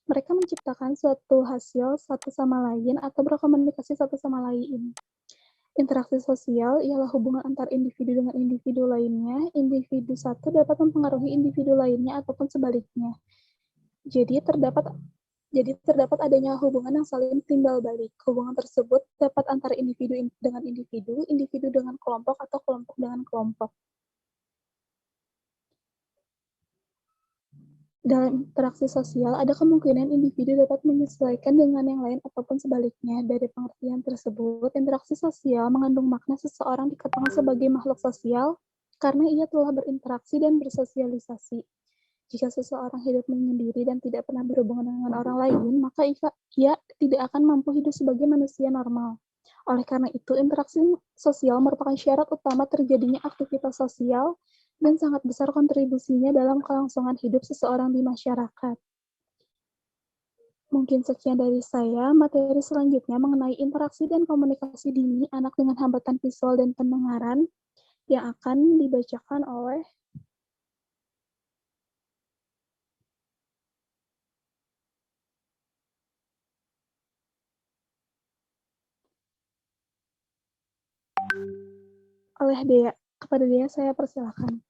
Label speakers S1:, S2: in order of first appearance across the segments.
S1: mereka menciptakan suatu hasil satu sama lain atau berkomunikasi satu sama lain. Interaksi sosial ialah hubungan antar individu dengan individu lainnya. Individu satu dapat mempengaruhi individu lainnya ataupun sebaliknya. Jadi terdapat adanya hubungan yang saling timbal balik. Hubungan tersebut dapat antara individu dengan individu, individu dengan kelompok, atau kelompok dengan kelompok. Dalam interaksi sosial, ada kemungkinan individu dapat menyesuaikan dengan yang lain ataupun sebaliknya. Dari pengertian tersebut, interaksi sosial mengandung makna seseorang dikatakan sebagai makhluk sosial karena ia telah berinteraksi dan bersosialisasi. Jika seseorang hidup menyendiri dan tidak pernah berhubungan dengan orang lain, maka ia tidak akan mampu hidup sebagai manusia normal. Oleh karena itu, interaksi sosial merupakan syarat utama terjadinya aktivitas sosial dan sangat besar kontribusinya dalam kelangsungan hidup seseorang di masyarakat. Mungkin sekian dari saya. Materi selanjutnya mengenai interaksi dan komunikasi dini anak dengan hambatan visual dan pendengaran yang akan dibacakan oleh Dea. Kepada Dea saya persilakan.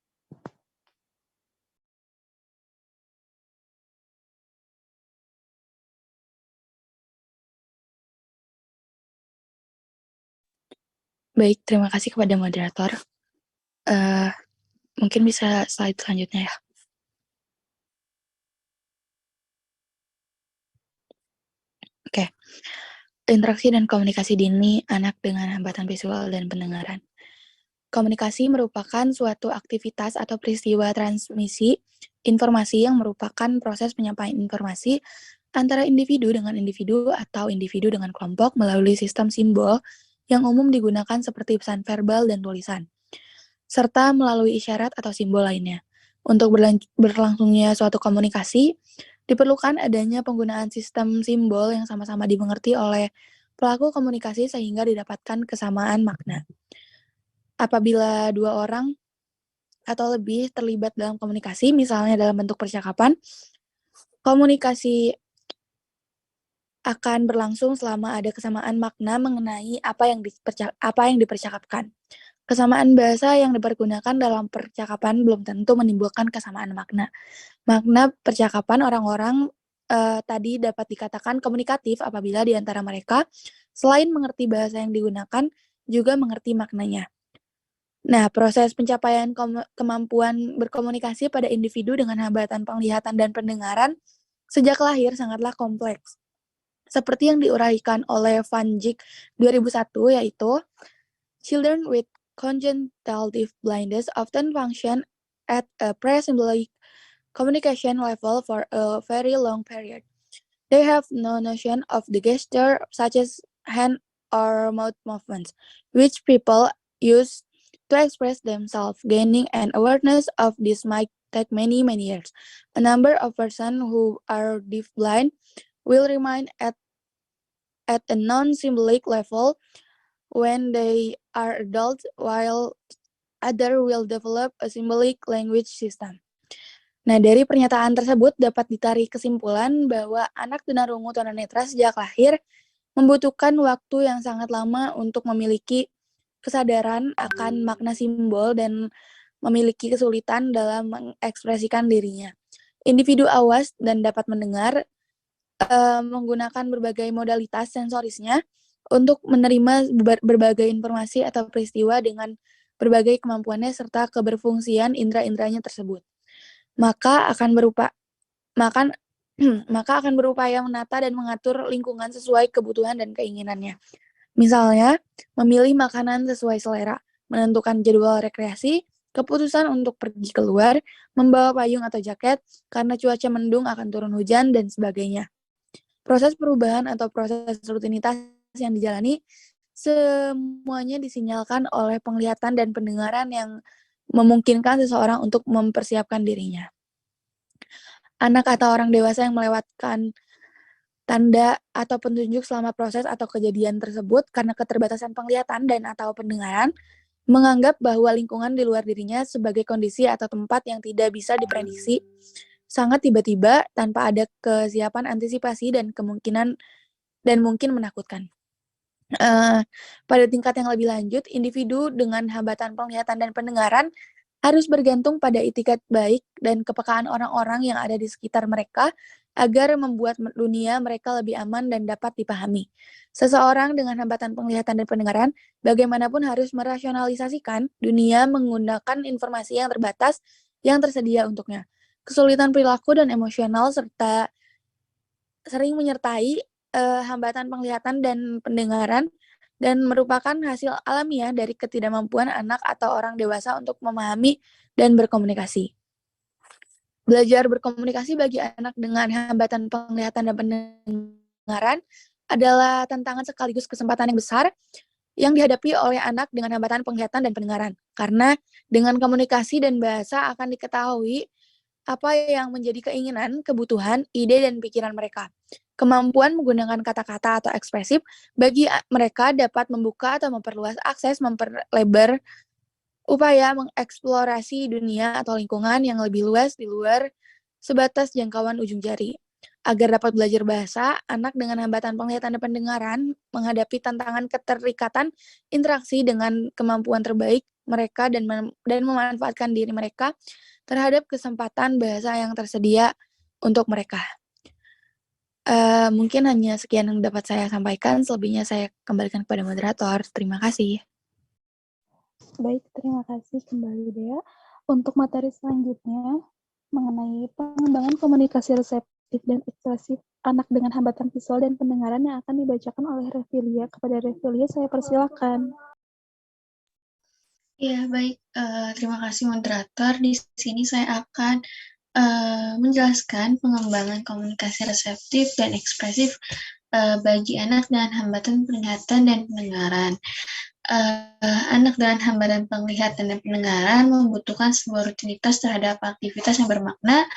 S2: Baik, terima kasih kepada moderator. Mungkin bisa slide selanjutnya ya. Oke. Interaksi dan komunikasi dini anak dengan hambatan visual dan pendengaran. Komunikasi merupakan suatu aktivitas atau peristiwa transmisi informasi yang merupakan proses penyampaian informasi antara individu dengan individu atau individu dengan kelompok melalui sistem simbol yang umum digunakan seperti pesan verbal dan tulisan, serta melalui isyarat atau simbol lainnya. Untuk berlangsungnya suatu komunikasi, diperlukan adanya penggunaan sistem simbol yang sama-sama dimengerti oleh pelaku komunikasi sehingga didapatkan kesamaan makna. Apabila dua orang atau lebih terlibat dalam komunikasi, misalnya dalam bentuk percakapan, komunikasi akan berlangsung selama ada kesamaan makna mengenai apa yang dipercakapkan. Kesamaan bahasa yang dipergunakan dalam percakapan belum tentu menimbulkan kesamaan makna. Makna percakapan orang-orang tadi dapat dikatakan komunikatif apabila di antara mereka, selain mengerti bahasa yang digunakan, juga mengerti maknanya. Nah, proses pencapaian kemampuan berkomunikasi pada individu dengan hambatan penglihatan dan pendengaran sejak lahir sangatlah kompleks. Seperti yang diuraikan oleh Van Dijk 2001, yaitu children with congenital blindness often function at a pre-symbolic communication level for a very long period. They have no notion of the gesture, such as hand or mouth movements, which people use to express themselves. Gaining an awareness of this might take many years. A number of persons who are deafblind will remain at a non-symbolic level when they are adults, while others will develop a symbolic language system. Nah, dari pernyataan tersebut dapat ditarik kesimpulan bahwa anak tunarungu tunanetra sejak lahir membutuhkan waktu yang sangat lama untuk memiliki kesadaran akan makna simbol dan memiliki kesulitan dalam mengekspresikan dirinya. Individu awas dan dapat mendengar menggunakan berbagai modalitas sensorisnya untuk menerima berbagai informasi atau peristiwa dengan berbagai kemampuannya serta keberfungsian indera-inderanya tersebut. Maka akan berupaya menata dan mengatur lingkungan sesuai kebutuhan dan keinginannya. Misalnya, memilih makanan sesuai selera, menentukan jadwal rekreasi, keputusan untuk pergi keluar, membawa payung atau jaket karena cuaca mendung akan turun hujan, dan sebagainya. Proses perubahan atau proses rutinitas yang dijalani semuanya disinyalkan oleh penglihatan dan pendengaran yang memungkinkan seseorang untuk mempersiapkan dirinya. Anak atau orang dewasa yang melewatkan tanda atau petunjuk selama proses atau kejadian tersebut karena keterbatasan penglihatan dan atau pendengaran, menganggap bahwa lingkungan di luar dirinya sebagai kondisi atau tempat yang tidak bisa diprediksi sangat tiba-tiba tanpa ada kesiapan antisipasi dan mungkin menakutkan. Pada tingkat yang lebih lanjut, individu dengan hambatan penglihatan dan pendengaran harus bergantung pada itikat baik dan kepekaan orang-orang yang ada di sekitar mereka agar membuat dunia mereka lebih aman dan dapat dipahami. Seseorang dengan hambatan penglihatan dan pendengaran bagaimanapun harus merasionalisasikan dunia menggunakan informasi yang terbatas yang tersedia untuknya. Kesulitan perilaku dan emosional serta sering menyertai hambatan penglihatan dan pendengaran dan merupakan hasil alamiah dari ketidakmampuan anak atau orang dewasa untuk memahami dan berkomunikasi. Belajar berkomunikasi bagi anak dengan hambatan penglihatan dan pendengaran adalah tantangan sekaligus kesempatan yang besar yang dihadapi oleh anak dengan hambatan penglihatan dan pendengaran. Karena dengan komunikasi dan bahasa akan diketahui apa yang menjadi keinginan, kebutuhan, ide, dan pikiran mereka. Kemampuan menggunakan kata-kata atau ekspresif bagi mereka dapat membuka atau memperluas akses, memperlebar upaya mengeksplorasi dunia atau lingkungan yang lebih luas di luar sebatas jangkauan ujung jari. Agar dapat belajar bahasa, anak dengan hambatan penglihatan dan pendengaran menghadapi tantangan keterikatan interaksi dengan kemampuan terbaik mereka dan memanfaatkan diri mereka terhadap kesempatan bahasa yang tersedia untuk mereka. Mungkin hanya sekian yang dapat saya sampaikan, selebihnya saya kembalikan kepada moderator. Terima kasih.
S1: Baik, terima kasih kembali Dea. Untuk materi selanjutnya mengenai pengembangan komunikasi reseptif dan ekspresif anak dengan hambatan visual dan pendengaran yang akan dibacakan oleh Revilia. Kepada Revilia, saya persilakan.
S3: Ya, baik. Terima kasih moderator. Di sini saya akan menjelaskan pengembangan komunikasi reseptif dan ekspresif bagi anak dengan hambatan penglihatan dan pendengaran. Anak dengan hambatan penglihatan dan pendengaran membutuhkan sebuah rutinitas terhadap aktivitas yang bermakna,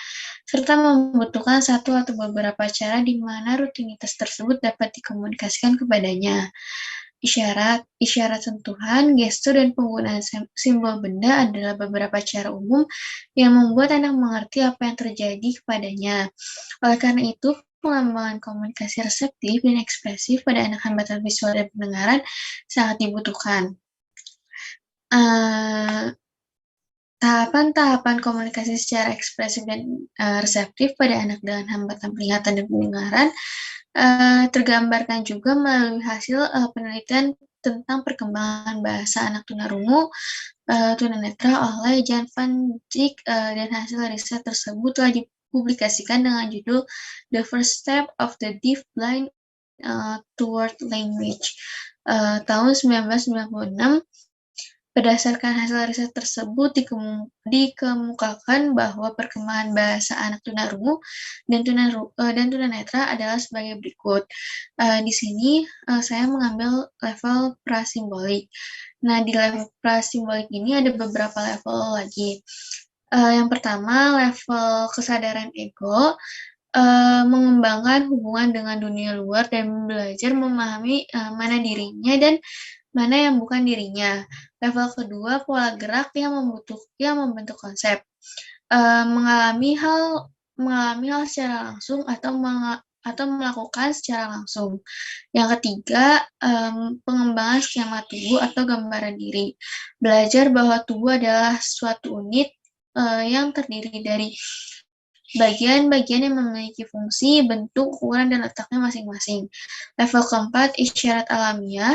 S3: serta membutuhkan satu atau beberapa cara di mana rutinitas tersebut dapat dikomunikasikan kepadanya. Isyarat sentuhan, gestur, dan penggunaan simbol benda adalah beberapa cara umum yang membuat anak mengerti apa yang terjadi kepadanya. Oleh karena itu, pengembangan komunikasi reseptif dan ekspresif pada anak hambatan visual dan pendengaran sangat dibutuhkan. Tahapan-tahapan komunikasi secara ekspresif dan reseptif pada anak dengan hambatan penglihatan dan pendengaran tergambarkan juga melalui hasil penelitian tentang perkembangan bahasa anak tunarungu tunanetra oleh Jan van Dijk dan hasil riset tersebut telah dipublikasikan dengan judul The First Step of the Deaf Blind Toward Language tahun 1996. Berdasarkan hasil riset tersebut dikemukakan bahwa perkembangan bahasa anak tunarungu dan tunanetra adalah sebagai berikut. Di sini saya mengambil level prasimbolik. Nah, di level prasimbolik ini ada beberapa level lagi. Yang pertama, level kesadaran ego, mengembangkan hubungan dengan dunia luar dan belajar memahami mana dirinya dan mana yang bukan dirinya. Level kedua, pola gerak yang membentuk konsep. Mengalami hal secara langsung atau melakukan secara langsung. Yang ketiga, pengembangan skema tubuh atau gambaran diri. Belajar bahwa tubuh adalah suatu unit yang terdiri dari bagian-bagian yang memiliki fungsi, bentuk, ukuran, dan letaknya masing-masing. Level keempat, isyarat alamiah,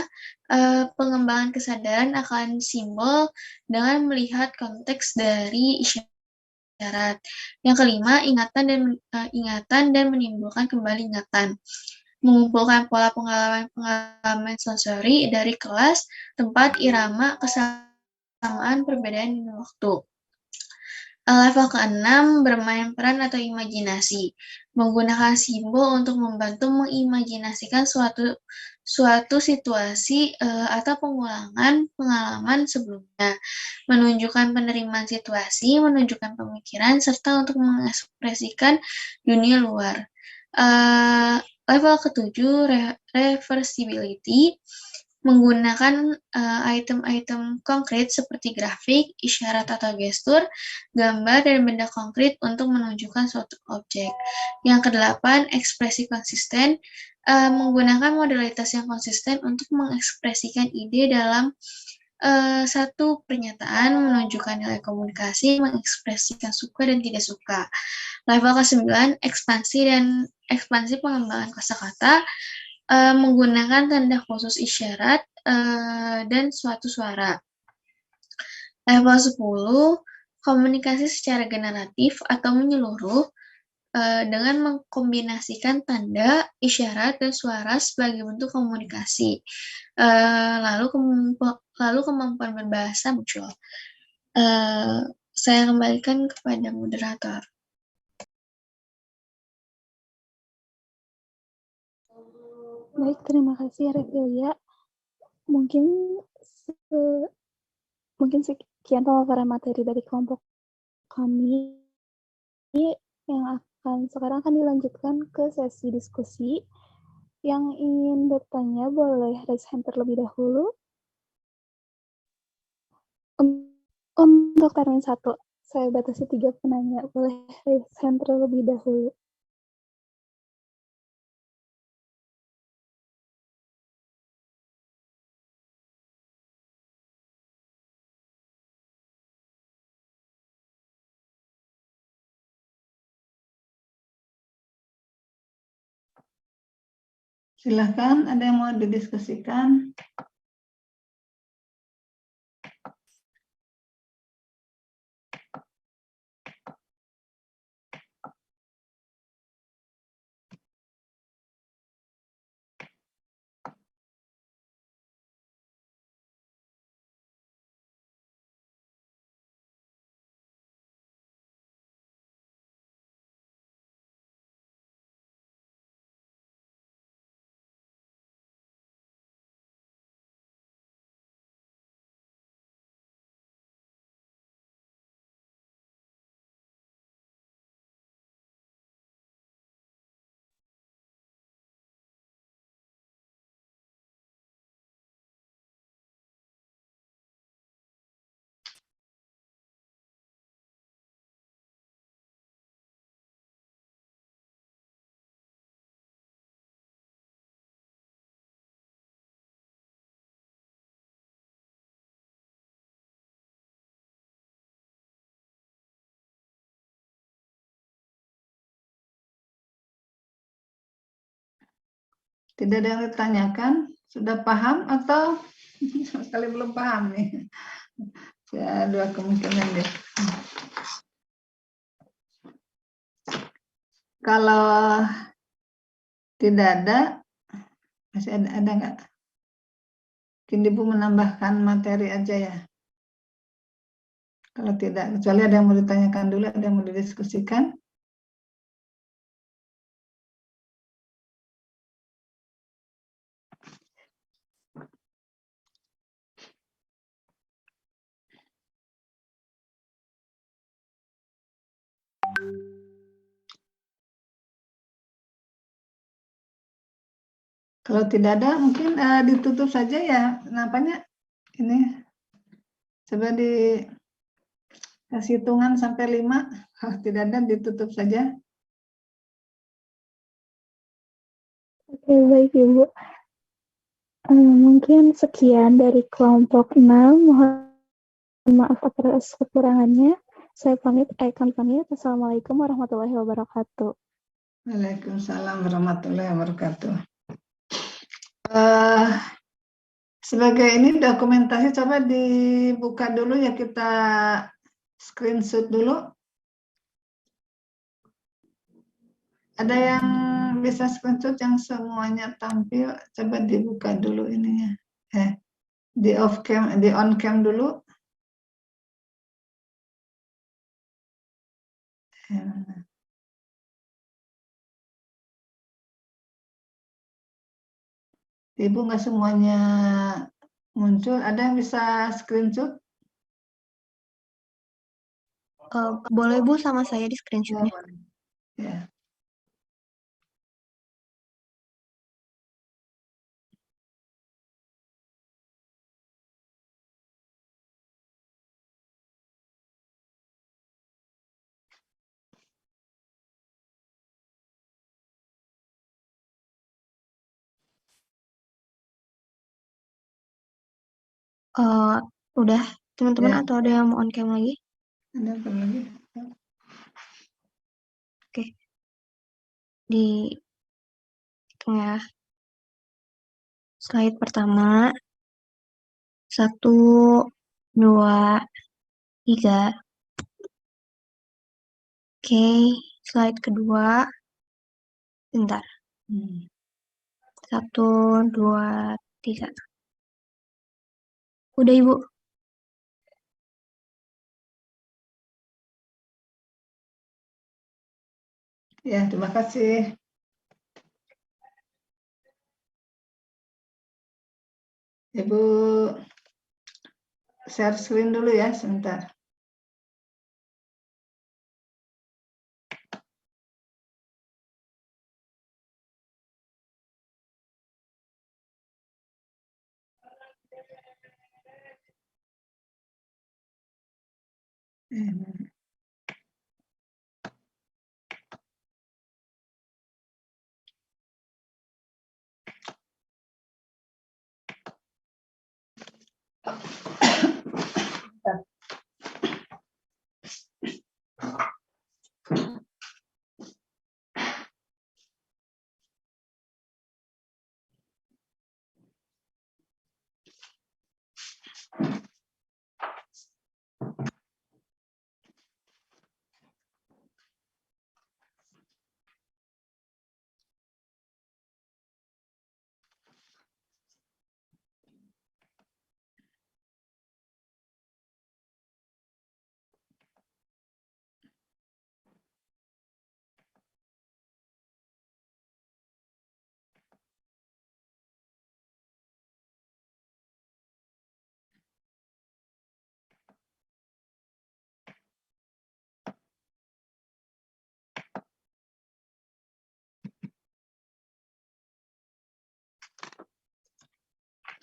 S3: pengembangan kesadaran akan simbol dengan melihat konteks dari isyarat. Yang kelima, ingatan dan menimbulkan kembali ingatan. Mengumpulkan pola pengalaman sensori dari kelas, tempat, irama, kesamaan, perbedaan, dan waktu. Level ke-6, bermain peran atau imajinasi. Menggunakan simbol untuk membantu mengimajinasikan suatu situasi atau pengulangan pengalaman sebelumnya. Menunjukkan penerimaan situasi, menunjukkan pemikiran, serta untuk mengekspresikan dunia luar. Level ke-7, reversibility. menggunakan item-item konkret seperti grafik, isyarat atau gestur, gambar, dan benda konkret untuk menunjukkan suatu objek. Yang kedelapan, ekspresi konsisten, menggunakan modalitas yang konsisten untuk mengekspresikan ide dalam satu pernyataan, menunjukkan nilai komunikasi, mengekspresikan suka dan tidak suka. Level ke-9, ekspansi pengembangan kosakata, menggunakan tanda khusus isyarat dan suatu suara. Level 10, komunikasi secara generatif atau menyeluruh dengan mengkombinasikan tanda, isyarat, dan suara sebagai bentuk komunikasi. Lalu kemampuan berbahasa muncul. Saya kembalikan kepada moderator.
S1: Baik, terima kasih Revilia. Mungkin sekian pemaparan materi dari kelompok kami yang sekarang akan dilanjutkan ke sesi diskusi. Yang ingin bertanya boleh raise hand terlebih dahulu. Untuk termin 1, saya batasi 3 penanya. Boleh raise hand terlebih dahulu.
S4: Silakan, ada yang mau didiskusikan? Tidak ada yang ditanyakan? Sudah paham atau sama sekali belum paham nih? Ya, dua kemungkinan deh. Kalau tidak ada, masih ada nggak? Mungkin Ibu menambahkan materi aja ya. Kalau tidak, kecuali ada yang mau ditanyakan dulu, ada yang mau didiskusikan. Kalau tidak ada, mungkin ditutup saja ya. Nampaknya ini coba dikasih hitungan sampai 5. Kalau tidak ada, ditutup saja.
S1: Oke, baik Ibu. Mungkin sekian dari kelompok 6. Mohon maaf atas kekurangannya. Saya pamit. Assalamualaikum warahmatullahi wabarakatuh.
S4: Waalaikumsalam warahmatullahi wabarakatuh. Sebagai ini dokumentasi, coba dibuka dulu ya, kita screenshot dulu. Ada yang bisa screenshot yang semuanya tampil, coba dibuka dulu ininya. Di off cam, di on cam dulu. Ibu nggak semuanya muncul, ada yang bisa screenshot?
S5: Boleh Bu, sama saya di screenshotnya.
S4: Ya.
S5: Udah, teman-teman,
S4: Ya.
S5: atau ada yang mau on cam lagi?
S4: Ada apa lagi?
S5: Oke. Di hitung ya. Slide pertama. 1, 2, 3. Oke, slide kedua. Bentar. 1, 2, 3. Udah, Ibu.
S4: Ya, terima kasih. Ibu share screen dulu ya, sebentar.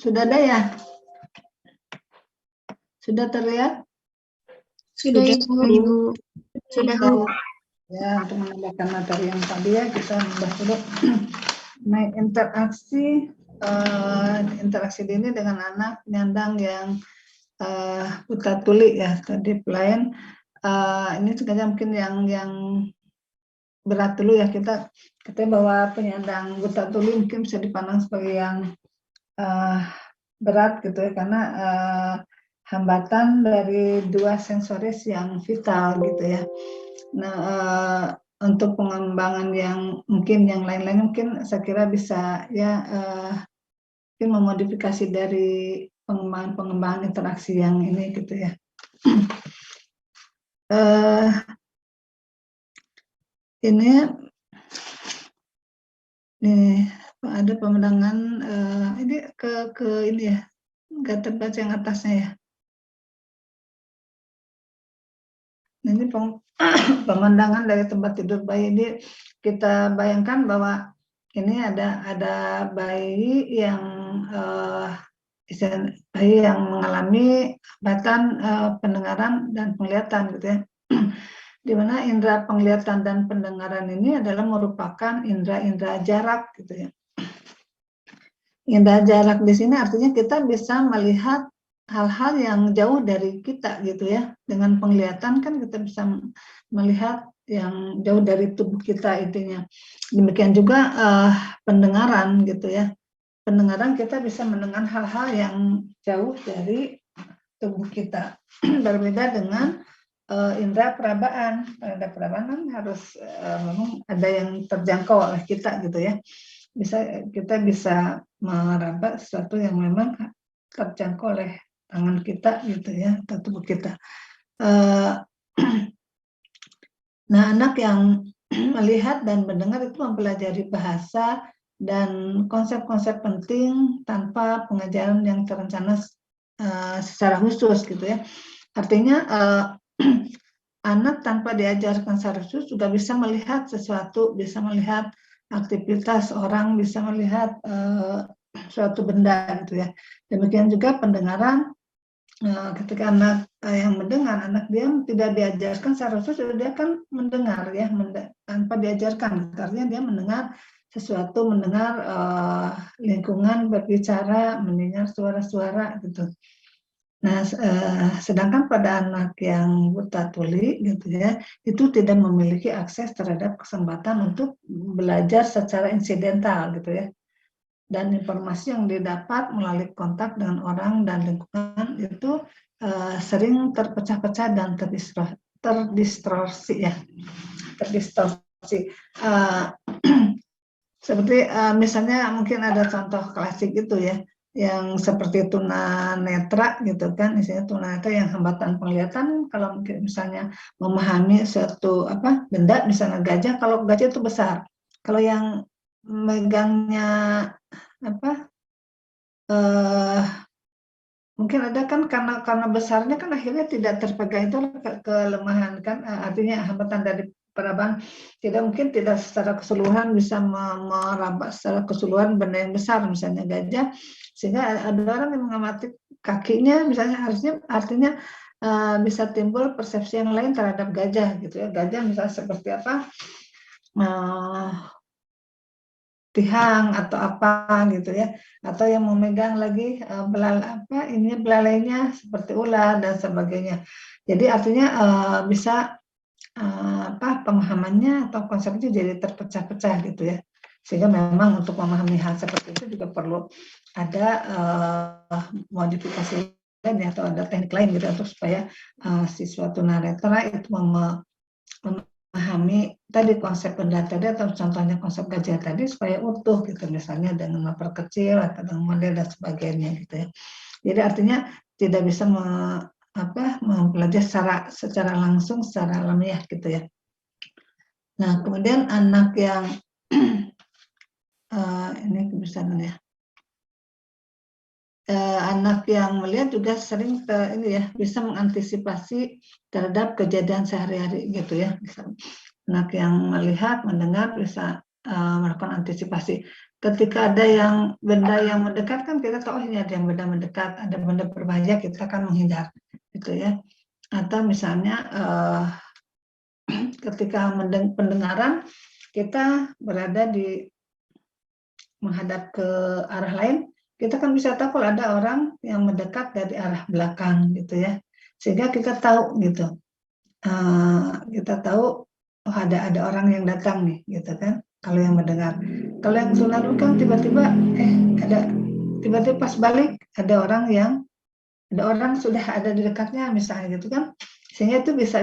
S4: Sudah ada ya? Sudah terlihat?
S3: Sudah,
S2: Sudah,
S3: Ibu.
S5: Ibu. Sudah, Bu.
S4: Ya, untuk menambahkan materi yang tadi ya, kita membahas dulu mengenai interaksi dini dengan anak penyandang yang buta tuli ya, tadi pelayan. Ini sengaja mungkin yang berat dulu ya, kita bahwa penyandang buta tuli mungkin bisa dipandang sebagai yang berat gitu ya, karena hambatan dari dua sensoris yang vital gitu ya. Nah, untuk pengembangan yang mungkin yang lain-lain mungkin saya kira bisa ya mungkin memodifikasi dari pengembangan interaksi yang ini gitu ya. Ini nih ada pemandangan ini ke ini ya, nggak terbaca yang atasnya ya. Nah, ini pemandangan dari tempat tidur bayi. Ini kita bayangkan bahwa ini ada bayi yang mengalami hambatan pendengaran dan penglihatan gitu ya. Di mana indera penglihatan dan pendengaran ini adalah merupakan indera jarak gitu ya. Indera jarak di sini artinya kita bisa melihat hal-hal yang jauh dari kita gitu ya. Dengan penglihatan kan kita bisa melihat yang jauh dari tubuh kita intinya. Demikian juga pendengaran gitu ya. Pendengaran kita bisa mendengar hal-hal yang jauh dari tubuh kita. Berbeda dengan indera perabaan. Indera perabaan kan harus memang ada yang terjangkau oleh kita gitu ya. Kita bisa meraba sesuatu yang memang terjangkau oleh tangan kita gitu ya, atau tubuh kita. Nah, anak yang melihat dan mendengar itu mempelajari bahasa dan konsep-konsep penting tanpa pengajaran yang terencana secara khusus gitu ya. Artinya anak tanpa diajarkan secara khusus juga bisa melihat sesuatu, bisa melihat aktivitas orang, bisa melihat suatu benda gitu ya. Demikian juga pendengaran. Ketika anak yang mendengar, anak dia tidak diajarkan secara khusus, dia akan mendengar ya, tanpa diajarkan. Artinya dia mendengar sesuatu, mendengar lingkungan berbicara, mendengar suara-suara gitu. Nah, sedangkan pada anak yang buta tuli gitu ya, itu tidak memiliki akses terhadap kesempatan untuk belajar secara insidental gitu ya. Dan informasi yang didapat melalui kontak dengan orang dan lingkungan itu sering terpecah-pecah dan terdistorsi ya, terdistorsi. Seperti misalnya mungkin ada contoh klasik itu ya, yang seperti tunanetra gitu kan, misalnya tunanetra yang hambatan penglihatan, kalau mungkin misalnya memahami suatu benda, misalnya gajah, kalau gajah itu besar, kalau yang megangnya mungkin ada kan karena besarnya kan akhirnya tidak terpegang, itu kelemahan kan, artinya hambatan dari perabang, tidak secara keseluruhan bisa meraba secara keseluruhan benda yang besar misalnya gajah, sehingga ada orang yang mengamati kakinya misalnya, artinya bisa timbul persepsi yang lain terhadap gajah gitu ya, gajah misalnya seperti tihang atau apa gitu ya, atau yang memegang lagi belalainya seperti ular dan sebagainya. Jadi artinya bisa pemahamannya atau konsepnya jadi terpecah-pecah gitu ya, sehingga memang untuk memahami hal seperti itu juga perlu ada modifikasi lain ya, atau ada teknik lain gitu untuk supaya siswa tunanetra itu memahami tadi konsep benda tadi, atau contohnya konsep gajah tadi supaya utuh gitu, misalnya dengan memperkecil atau dengan model dan sebagainya gitu ya. Jadi artinya tidak bisa mempelajari secara langsung, secara alamiah gitu ya. Nah, kemudian anak yang ini kebiasaan ya. Anak yang melihat juga sering bisa mengantisipasi terhadap kejadian sehari-hari gitu ya. Anak yang melihat, mendengar bisa melakukan antisipasi. Ketika ada benda yang mendekat kan kita tahu ini ada yang benda mendekat, ada benda berbahaya, kita akan menghindar gitu ya. Atau misalnya ketika pendengaran, kita berada menghadap ke arah lain, kita kan bisa tahu kalau ada orang yang mendekat dari arah belakang gitu ya, sehingga kita tahu gitu, oh ada orang yang datang nih gitu kan, kalau yang mendengar. Kalau yang tunarungu kan tiba-tiba tiba-tiba pas balik ada orang sudah ada di dekatnya misalnya gitu kan, sehingga itu bisa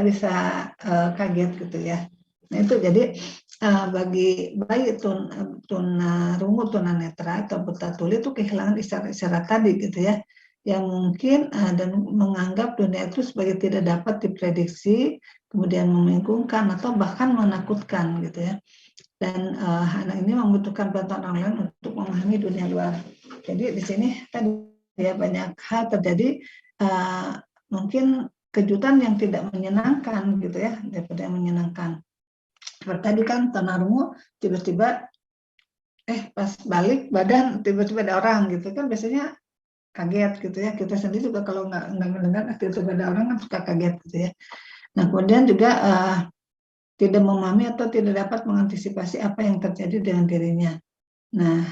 S4: kaget gitu ya. Nah itu jadi bagi bayi tunarungu, tunanetra atau buta tuli itu kehilangan isyarat-isyarat tadi gitu ya, yang mungkin dan menganggap dunia itu sebagai tidak dapat diprediksi, kemudian membingungkan atau bahkan menakutkan gitu ya. Dan anak ini membutuhkan bantuan orang lain untuk memahami dunia luar. Jadi di sini tadi ya banyak hal terjadi, mungkin kejutan yang tidak menyenangkan gitu ya, daripada yang menyenangkan. Seperti tadi kan tunarungu tiba-tiba pas balik badan tiba-tiba ada orang gitu kan, biasanya kaget gitu ya. Kita sendiri juga kalau nggak mendengar tiba-tiba ada orang kan suka kaget gitu ya. Nah kemudian juga tidak memahami atau tidak dapat mengantisipasi apa yang terjadi dengan dirinya. Nah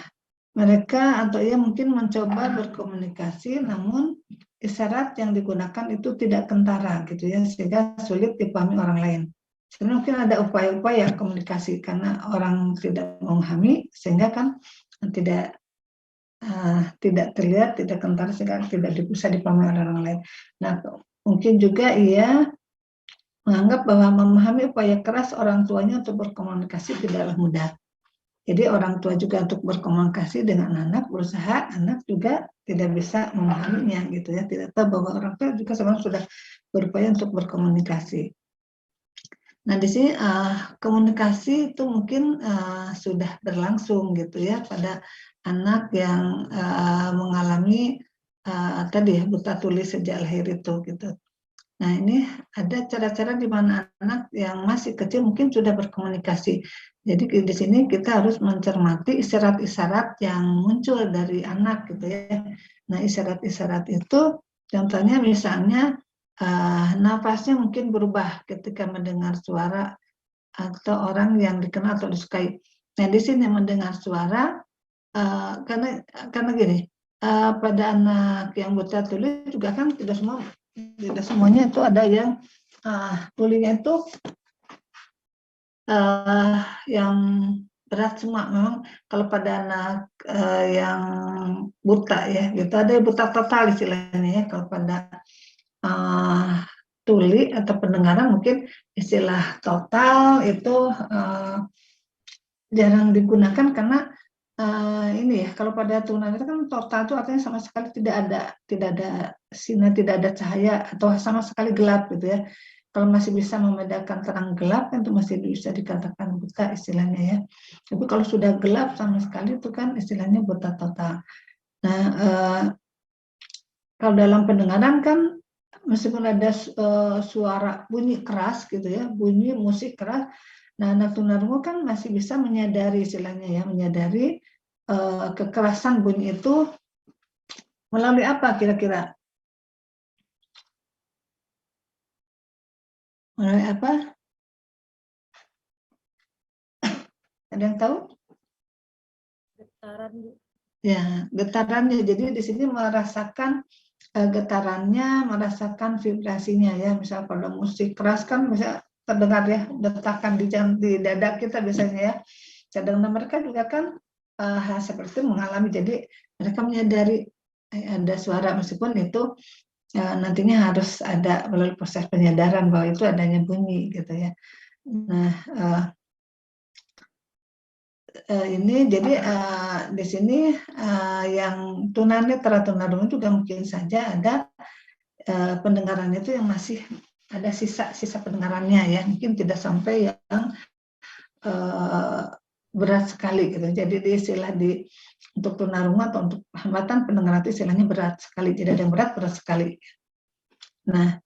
S4: mereka atau ia mungkin mencoba berkomunikasi, namun isyarat yang digunakan itu tidak kentara gitu ya, sehingga sulit dipahami orang lain. Sebenarnya mungkin ada upaya-upaya komunikasi karena orang tidak memahami, sehingga kan tidak terlihat, tidak kentara, sehingga tidak bisa dipahami oleh orang lain. Nah mungkin juga ia menganggap bahwa memahami upaya keras orang tuanya untuk berkomunikasi tidaklah mudah. Jadi orang tua juga untuk berkomunikasi dengan anak, berusaha, anak juga tidak bisa memahaminya gitu ya, tidak tahu bahwa orang tua juga sebenarnya sudah berupaya untuk berkomunikasi. Nah di sini komunikasi itu mungkin sudah berlangsung gitu ya pada anak yang mengalami tadi ya buta tuli sejak lahir itu gitu. Nah ini ada cara-cara di mana anak yang masih kecil mungkin sudah berkomunikasi. Jadi di sini kita harus mencermati isyarat-isyarat yang muncul dari anak gitu ya. Nah isyarat-isyarat itu contohnya misalnya nafasnya mungkin berubah ketika mendengar suara atau orang yang dikenal atau disukai. Nah di sini mendengar suara karena gini, pada anak yang buta tuli juga kan tidak semuanya itu ada yang tulinya itu yang berat semua. Memang kalau pada anak yang buta ya gitu, ada yang buta total istilahnya ya. Kalau pada tuli atau pendengaran mungkin istilah total itu jarang digunakan karena ini ya, kalau pada tunanetra kan total itu artinya sama sekali tidak ada sinar, tidak ada cahaya atau sama sekali gelap gitu ya. Kalau masih bisa membedakan terang gelap kan itu masih bisa dikatakan buta istilahnya ya. Tapi kalau sudah gelap sama sekali itu kan istilahnya buta total. Nah, kalau dalam pendengaran kan meskipun ada suara bunyi keras gitu ya, bunyi musik keras, nah anak tunarungu kan masih bisa menyadari istilahnya ya, menyadari kekerasan bunyi itu melalui apa kira-kira? Melalui apa? Ada yang tahu?
S1: Getaran, Bu.
S4: Ya, getarannya. Jadi di sini merasakan getarannya, merasakan vibrasinya ya. Misal pada musik keras kan bisa terdengar ya detakan di dada kita biasanya ya. Sedangkan mereka juga kan hal seperti itu mengalami. Jadi mereka menyadari ada suara meskipun itu nantinya harus ada melalui proses penyadaran bahwa itu adanya bunyi gitu ya. Nah, ini jadi di sini yang tunanetra tunarungu juga mungkin saja ada pendengaran itu yang masih ada sisa pendengarannya ya, mungkin tidak sampai yang berat sekali gitu. Jadi di istilah untuk tunarungu atau untuk hambatan pendengaran itu istilahnya berat sekali, tidak ada yang berat sekali. Nah,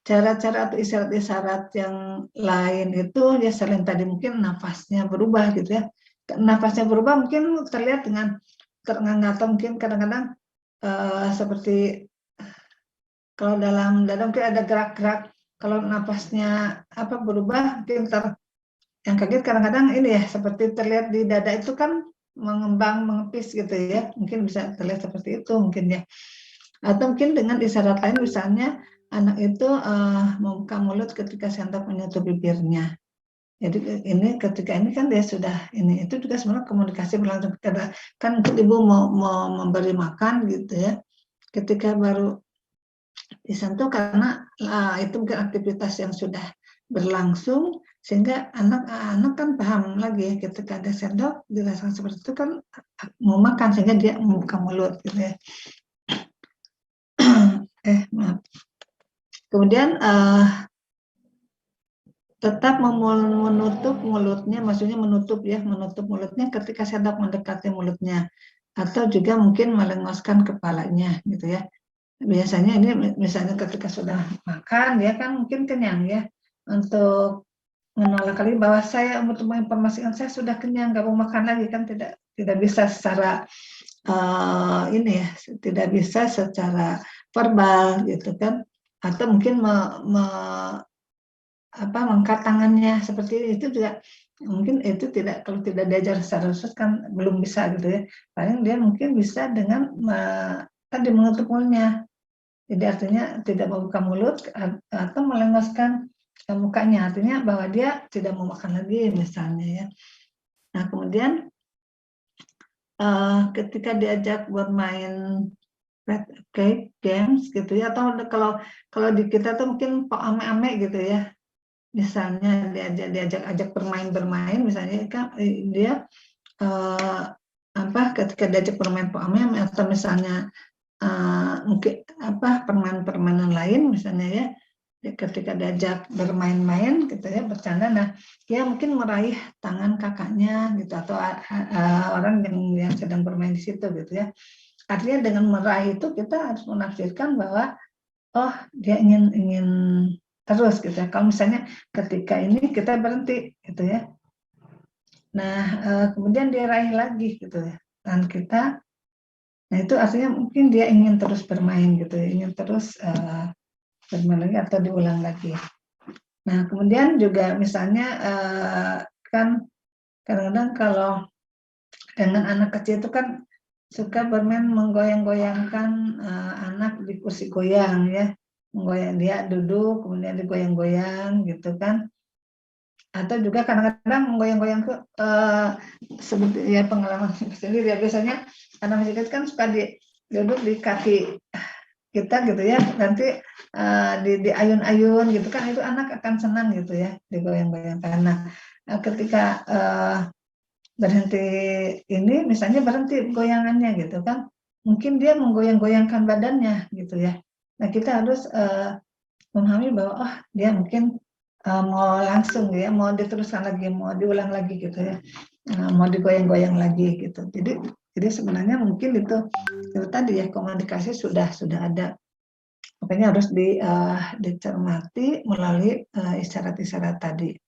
S4: cara-cara atau isyarat-isyarat yang lain itu ya selain tadi mungkin nafasnya berubah gitu ya. Nafasnya berubah mungkin terlihat dengan terengah atau mungkin kadang-kadang seperti kalau dalam dada mungkin ada gerak-gerak. Kalau nafasnya berubah mungkin yang kaget kadang-kadang ini ya seperti terlihat di dada itu kan mengembang mengepis gitu ya. Mungkin bisa terlihat seperti itu mungkin ya. Atau mungkin dengan isyarat lain misalnya anak itu membuka mulut ketika sendok menyentuh bibirnya. Jadi ini ketika ini kan dia sudah ini itu juga sebenarnya komunikasi berlangsung. Kan ibu mau memberi makan gitu ya. Ketika baru disentuh karena itu mungkin aktivitas yang sudah berlangsung sehingga anak kan paham lagi ya ketika ada sendok dirasakan seperti itu kan mau makan sehingga dia membuka mulut gitu ya. Maaf. Kemudian tetap menutup mulutnya, maksudnya menutup mulutnya ketika sendok mendekati mulutnya, atau juga mungkin melengoskan kepalanya gitu ya. Biasanya ini misalnya ketika sudah makan dia kan mungkin kenyang ya, untuk menolak kali bahwa saya untuk menginformasikan saya sudah kenyang, nggak mau makan lagi kan tidak bisa secara ini ya, tidak bisa secara verbal gitu kan, atau mungkin mengangkat tangannya seperti itu juga mungkin itu kalau tidak diajar secara khusus kan belum bisa gitu ya. Paling dia mungkin bisa dengan tadi menutup mulutnya. Jadi artinya tidak membuka mulut atau melengoskan mukanya, artinya bahwa dia tidak mau makan lagi misalnya ya. Nah kemudian ketika diajak bermain games gitu ya, atau kalau di kita tuh mungkin ame-ame gitu ya, misalnya diajak bermain misalnya kan dia ketika diajak bermain ame-ame atau misalnya mungkin permainan lain misalnya ya, ketika diajak bermain-main gitu ya, bercanda, nah dia mungkin meraih tangan kakaknya gitu atau orang yang sedang bermain di situ gitu ya. Artinya dengan meraih itu kita harus menafsirkan bahwa oh dia ingin terus gitu ya. Kalau misalnya ketika ini kita berhenti gitu ya. Nah kemudian dia raih lagi gitu ya tangan kita. Nah itu artinya mungkin dia ingin terus bermain gitu ya, ingin terus bermain lagi atau diulang lagi. Nah kemudian juga misalnya kan kadang-kadang kalau dengan anak kecil itu kan suka bermain menggoyang-goyangkan anak di kursi goyang ya, menggoyang, dia duduk kemudian digoyang-goyang gitu kan, atau juga kadang-kadang menggoyang-goyang ke seperti ya pengalaman sendiri ya, biasanya anak masih kecil kan suka duduk di kaki kita gitu ya, nanti di ayun-ayun gitu kan, itu anak akan senang gitu ya digoyang-goyangkan. Nah, ketika berhenti ini, misalnya berhenti goyangannya gitu kan, mungkin dia menggoyang-goyangkan badannya gitu ya. Nah, kita harus memahami bahwa oh dia mungkin mau langsung ya, mau diteruskan lagi, mau diulang lagi gitu ya, mau digoyang-goyang lagi gitu. Jadi sebenarnya mungkin itu tadi ya, komunikasi sudah ada, makanya harus dicermati melalui isyarat-isyarat tadi.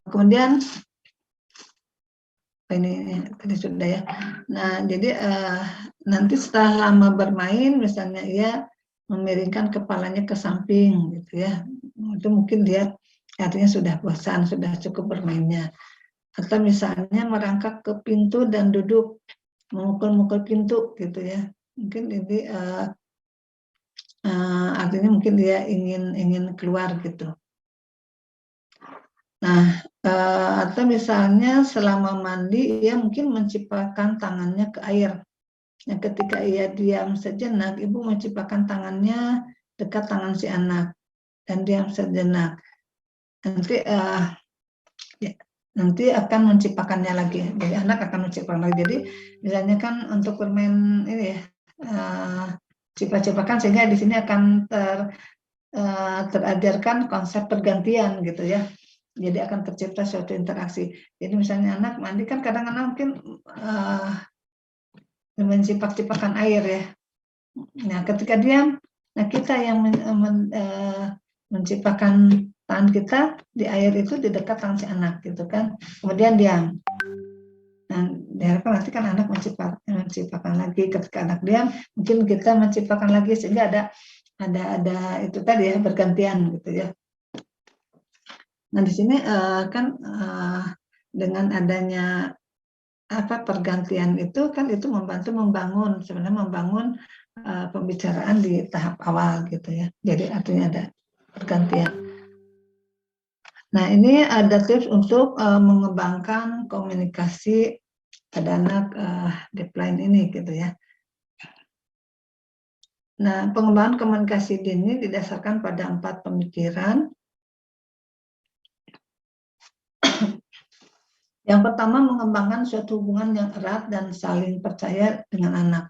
S4: Kemudian ini tadi sudah ya. Nah, jadi nanti setelah lama bermain, misalnya ia memiringkan kepalanya ke samping gitu ya, itu mungkin dia artinya sudah bosan, sudah cukup bermainnya. Atau misalnya merangkak ke pintu dan duduk memukul-mukul pintu gitu ya, mungkin ini artinya mungkin dia ingin keluar gitu. Nah, atau misalnya selama mandi ia mungkin menciptakan tangannya ke air. Nah, ketika ia diam sejenak, ibu menciptakan tangannya dekat tangan si anak dan diam sejenak. Nanti akan menciptakannya lagi. Jadi anak akan menciptakan lagi. Jadi misalnya kan untuk bermain ini ya, cipta-ciptakan, sehingga di sini akan terajarkan konsep pergantian gitu ya. Jadi akan tercipta suatu interaksi. Jadi misalnya anak mandi kan kadang-kadang mungkin menciptakan air ya. Nah, ketika diam, nah kita yang menciptakan tangan kita di air itu di dekat tangan si anak gitu kan. Kemudian diam. Nah, diharapkan nanti kan anak menciptakan lagi. Ketika anak diam, mungkin kita menciptakan lagi, sehingga ada itu tadi ya, bergantian gitu ya. Nah, di sini kan dengan adanya pergantian itu kan itu membantu sebenarnya membangun pembicaraan di tahap awal gitu ya. Jadi artinya ada pergantian. Nah, ini ada tips untuk mengembangkan komunikasi pada anak deepline ini gitu ya. Nah, pengembangan komunikasi dini didasarkan pada 4 pemikiran. Yang pertama, mengembangkan suatu hubungan yang erat dan saling percaya dengan anak.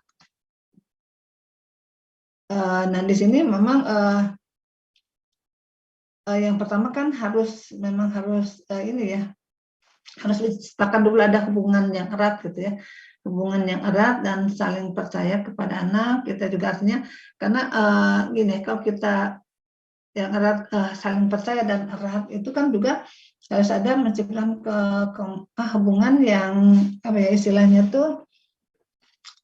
S4: Nah, di sini memang yang pertama kan memang harus ini ya, harus diciptakan dulu ada hubungan yang erat gitu ya, hubungan yang erat dan saling percaya kepada anak. Kita juga artinya karena gini, kalau kita yang erat, saling percaya dan erat itu kan juga harus ada menciptakan hubungan yang apa ya istilahnya tuh,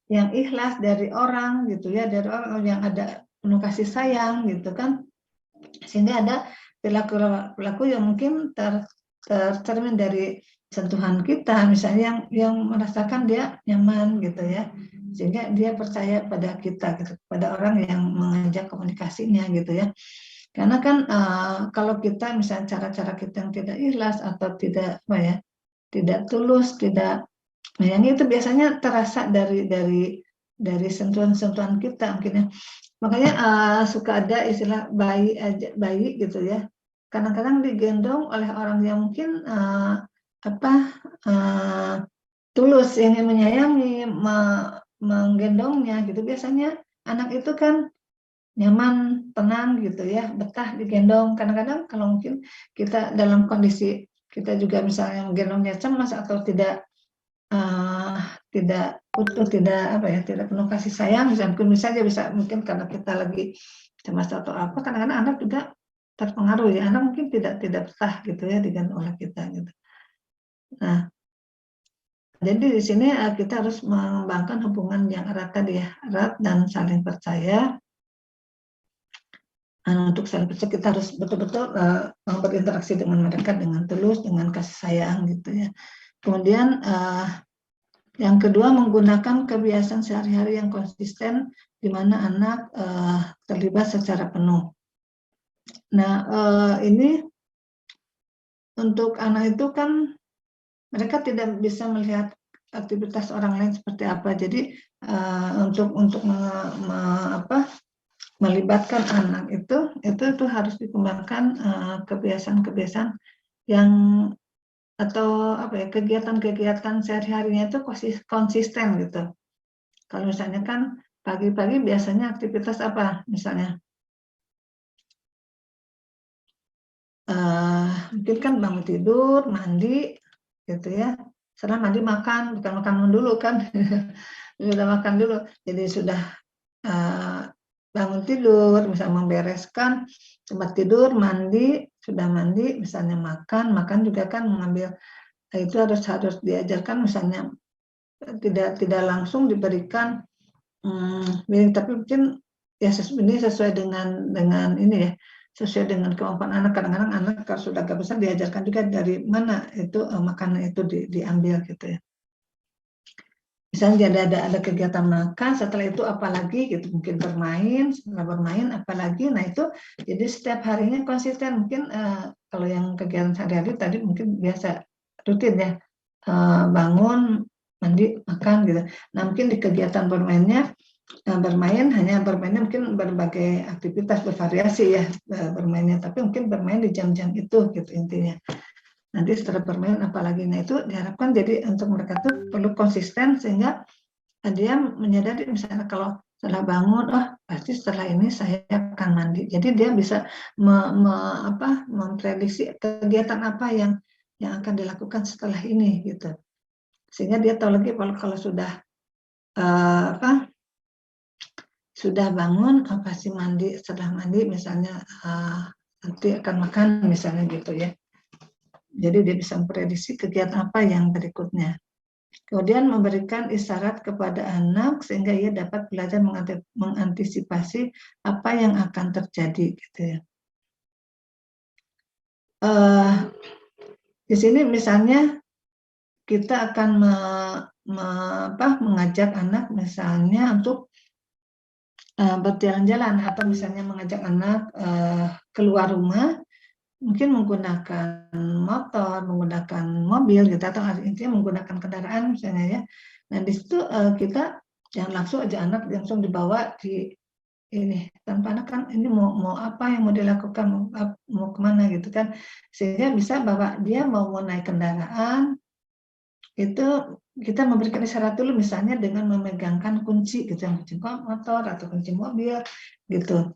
S4: yang ikhlas dari orang gitu ya, dari orang yang ada penuh kasih sayang gitu kan, sehingga ada perilaku yang mungkin tercermin dari sentuhan kita, misalnya yang merasakan dia nyaman gitu ya, sehingga dia percaya pada kita gitu, pada orang yang mengajak komunikasinya gitu ya. Karena kan kalau kita misalnya cara-cara kita yang tidak ikhlas atau tidak tidak tulus, tidak menyayangi, itu biasanya terasa dari sentuhan-sentuhan kita mungkin ya. Makanya suka ada istilah bayi gitu ya. Kadang-kadang digendong oleh orang yang mungkin tulus, ingin menyayangi, menggendongnya gitu. Biasanya anak itu kan nyaman, tenang gitu ya, betah digendong. Kadang-kadang kalau mungkin kita dalam kondisi kita juga misalnya menggendongnya cemas atau tidak utuh, tidak penuh kasih sayang, misalnya bisa mungkin karena kita lagi cemas atau apa, kadang-kadang anak juga terpengaruh ya, anak mungkin tidak betah gitu ya digendong oleh kita gitu. Nah, jadi di sini kita harus mengembangkan hubungan yang erat tadi ya, erat dan saling percaya. Untuk saling percaya kita harus betul-betul berinteraksi dengan mereka dengan tulus, dengan kasih sayang gitu ya. Kemudian Yang kedua, menggunakan kebiasaan sehari-hari yang konsisten di mana anak terlibat secara penuh. Nah, ini untuk anak itu kan mereka tidak bisa melihat aktivitas orang lain seperti apa. Jadi untuk melibatkan anak itu harus dikembangkan kebiasaan-kebiasaan yang atau kegiatan-kegiatan sehari-harinya itu konsisten gitu. Kalau misalnya kan pagi-pagi biasanya aktivitas apa misalnya? Mungkin kan bangun tidur, mandi gitu ya. Setelah mandi makan, bukan makan dulu kan. Sudah makan dulu. Jadi sudah bangun tidur, misalnya membereskan tempat tidur, mandi, sudah mandi, misalnya makan juga kan mengambil itu harus diajarkan misalnya tidak langsung diberikan tapi mungkin ya ini sesuai dengan ini ya, sesuai dengan kemampuan anak. Kadang-kadang anak kalau sudah agak besar diajarkan juga dari mana itu makanan itu diambil gitu ya. Misalnya ada kegiatan makan, setelah itu apalagi gitu, mungkin bermain, setelah bermain apalagi. Nah itu jadi setiap harinya konsisten. Mungkin kalau yang kegiatan sehari-hari tadi mungkin biasa rutin ya, bangun, mandi, makan gitu. Nah mungkin di kegiatan bermainnya hanya bermainnya mungkin berbagai aktivitas bervariasi ya bermainnya, tapi mungkin bermain di jam-jam itu gitu intinya. Nanti setelah bermain apalagi, nah itu diharapkan jadi untuk mereka tuh perlu konsisten sehingga dia menyadari misalnya kalau setelah bangun, pasti setelah ini saya akan mandi. Jadi dia bisa memprediksi kegiatan apa yang akan dilakukan setelah ini gitu. Sehingga dia tahu lagi kalau sudah sudah bangun pasti mandi, setelah mandi misalnya nanti akan makan misalnya gitu ya. Jadi dia bisa memprediksi kegiatan apa yang berikutnya. Kemudian memberikan isyarat kepada anak sehingga ia dapat belajar mengantisipasi apa yang akan terjadi gitu ya. Di sini misalnya kita akan mengajak anak misalnya untuk berjalan-jalan atau misalnya mengajak anak keluar rumah, mungkin menggunakan motor, menggunakan mobil gitu, atau intinya menggunakan kendaraan misalnya ya. Nah di situ kita jangan langsung aja anak langsung dibawa di ini, tanpa anak kan ini mau apa yang mau dilakukan, mau kemana gitu kan, sehingga bisa bawa dia mau naik kendaraan itu kita memberikan isyarat dulu misalnya dengan memegangkan kunci gitu, kunci motor atau kunci mobil gitu,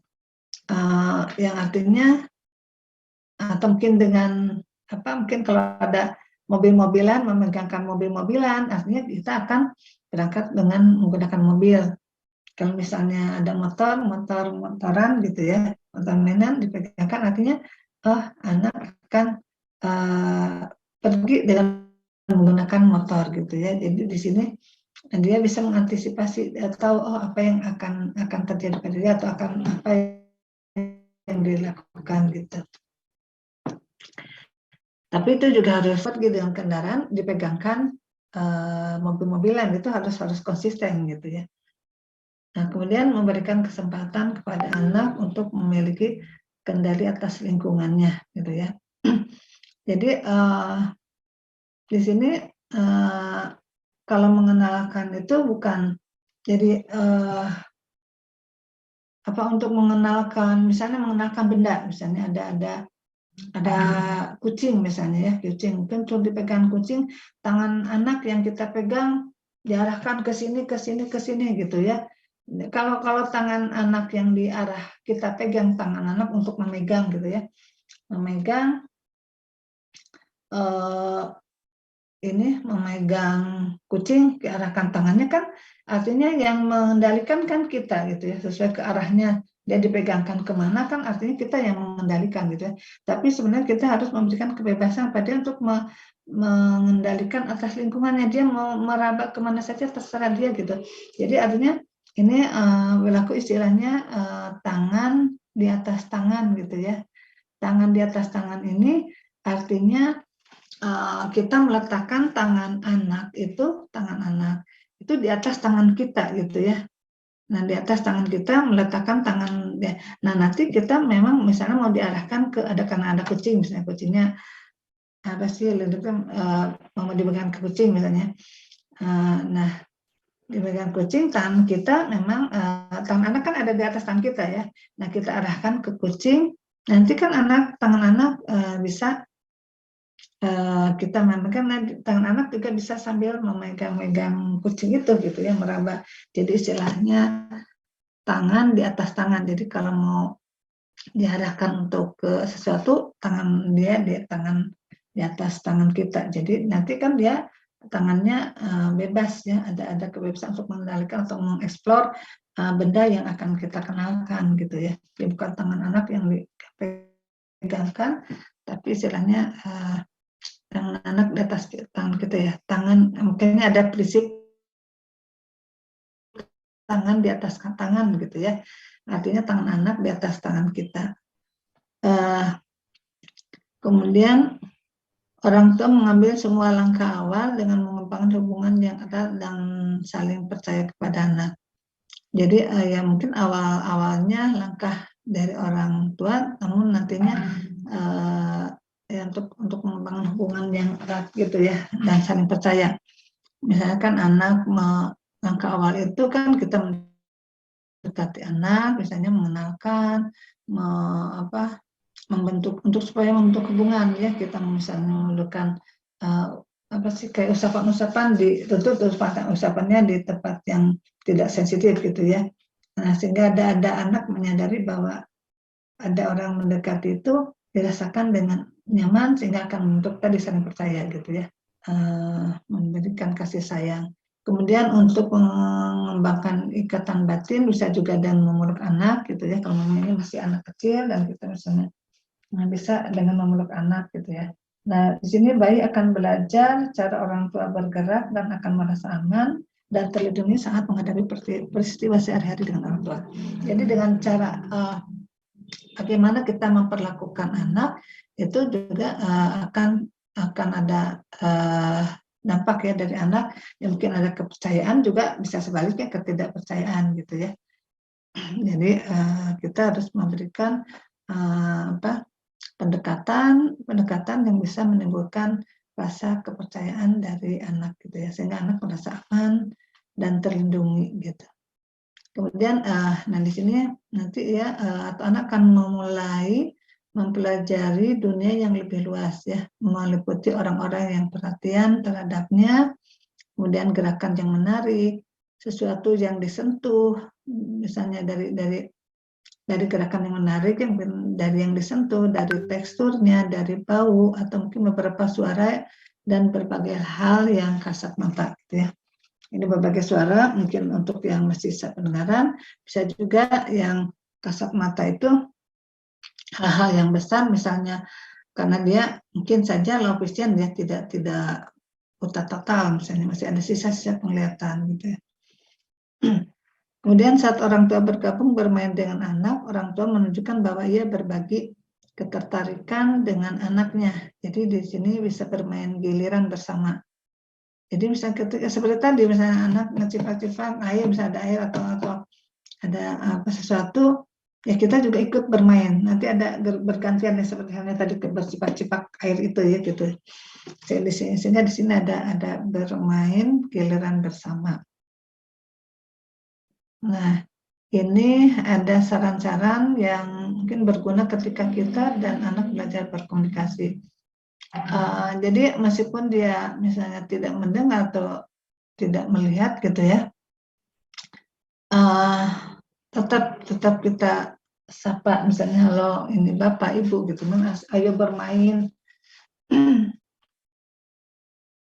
S4: yang artinya atau mungkin dengan mungkin kalau ada mobil-mobilan, memegangkan mobil-mobilan, artinya kita akan berangkat dengan menggunakan mobil. Kalau misalnya ada motoran gitu ya, motor mainan dipegangkan, artinya anak akan pergi dengan menggunakan motor gitu ya. Jadi di sini dia bisa mengantisipasi, tahu apa yang akan terjadi pada dia atau akan apa yang dilakukan gitu. Tapi itu juga harus gitu, dengan kendaraan dipegangkan mobil-mobilan itu harus konsisten gitu ya. Nah, kemudian memberikan kesempatan kepada anak untuk memiliki kendali atas lingkungannya gitu ya. Jadi di sini kalau mengenalkan itu bukan jadi untuk mengenalkan, misalnya mengenalkan benda, misalnya ada kucing misalnya ya, kucing mungkin cuma dipegang kucing, tangan anak yang kita pegang diarahkan ke sini gitu ya. Kalau tangan anak yang diarah kita pegang, tangan anak untuk memegang gitu ya, memegang memegang kucing, diarahkan tangannya kan artinya yang mengendalikan kan kita gitu ya, sesuai ke arahnya dia dipegangkan kemana kan artinya kita yang mengendalikan gitu ya. Tapi sebenarnya kita harus memberikan kebebasan pada dia untuk mengendalikan atas lingkungannya, dia mau meraba kemana saja terserah dia gitu. Jadi artinya ini berlaku istilahnya tangan di atas tangan gitu ya. Tangan di atas tangan ini artinya kita meletakkan tangan anak itu di atas tangan kita gitu ya. Nah, di atas tangan kita meletakkan tangan ya. Nah, nanti kita memang misalnya mau diarahkan karena ada kucing, misalnya kucingnya apa sih mau dipegang ke kucing misalnya. Nah, dipegang kucing, tangan kita memang tangan anak kan ada di atas tangan kita ya. Nah, kita arahkan ke kucing, nanti kan tangan anak bisa kita mainkan, tangan anak juga bisa sambil memegang-megang kucing itu gitu ya, meraba. Jadi istilahnya tangan di atas tangan. Jadi kalau mau diarahkan untuk ke sesuatu, tangan dia di atas tangan kita. Jadi nanti kan dia tangannya bebas ya, ada kebebasan untuk mengendalikan atau mengeksplor benda yang akan kita kenalkan gitu ya. Jadi bukan tangan anak yang dipegangkan, tapi istilahnya tangan anak di atas tangan kita ya. Tangan mungkin ada prinsip tangan di atas tangan gitu ya. Artinya tangan anak di atas tangan kita. Kemudian orang tua mengambil semua langkah awal dengan mengembangkan hubungan yang erat dan saling percaya kepada anak. Jadi ya mungkin awalnya langkah dari orang tua, namun nantinya ya untuk mengembangkan hubungan yang erat gitu ya dan saling percaya. Misalkan anak langkah awal itu kan kita mendekati anak, misalnya mengenalkan, supaya membentuk hubungan ya, kita misalnya menunjukkan kayak usapan-usapan tentu usapannya di tempat yang tidak sensitif gitu ya. Nah, sehingga ada anak menyadari bahwa ada orang mendekati itu dirasakan dengan nyaman sehingga akan membentuk tadi saling percaya gitu ya, memberikan kasih sayang. Kemudian untuk mengembangkan ikatan batin bisa juga dengan memeluk anak gitu ya, kalau ini masih anak kecil dan kita misalnya bisa dengan memeluk anak gitu ya. Nah, di sini bayi akan belajar cara orang tua bergerak dan akan merasa aman dan terlindungi saat menghadapi peristiwa sehari-hari dengan orang tua. Jadi dengan cara bagaimana kita memperlakukan anak itu juga akan ada dampak ya dari anak. Ya, mungkin ada kepercayaan, juga bisa sebaliknya ketidakpercayaan gitu ya. Jadi kita harus memberikan pendekatan yang bisa menimbulkan rasa kepercayaan dari anak gitu ya, sehingga anak merasa aman dan terlindungi gitu. Kemudian nah di sini nanti ya atau anak akan memulai mempelajari dunia yang lebih luas ya, meliputi orang-orang yang perhatian terhadapnya, kemudian gerakan yang menarik, sesuatu yang disentuh, misalnya dari gerakan yang menarik, dari yang disentuh, dari teksturnya, dari bau, atau mungkin beberapa suara dan berbagai hal yang kasat mata gitu ya. Ini berbagai suara, mungkin untuk yang masih bisa pendengaran, bisa juga yang kasat mata itu hal-hal yang besar, misalnya karena dia mungkin saja low vision, dia tidak buta total, misalnya masih ada sisa-sisa penglihatan gitu ya. Kemudian saat orang tua bergabung bermain dengan anak, orang tua menunjukkan bahwa ia berbagi ketertarikan dengan anaknya. Jadi di sini bisa bermain giliran bersama. Jadi misalnya ketika seperti tadi, misalnya anak ngecipak-cipak air, bisa ada air atau ada sesuatu, ya kita juga ikut bermain. Nanti ada bergantian ya, seperti halnya tadi bercipak-cipak air itu ya gitu. Sehingga di sini ada bermain giliran bersama. Nah, ini ada saran-saran yang mungkin berguna ketika kita dan anak belajar berkomunikasi. Jadi meskipun dia misalnya tidak mendengar atau tidak melihat gitu ya, tetap kita sapa, misalnya halo ini bapak ibu gitu, ayo bermain.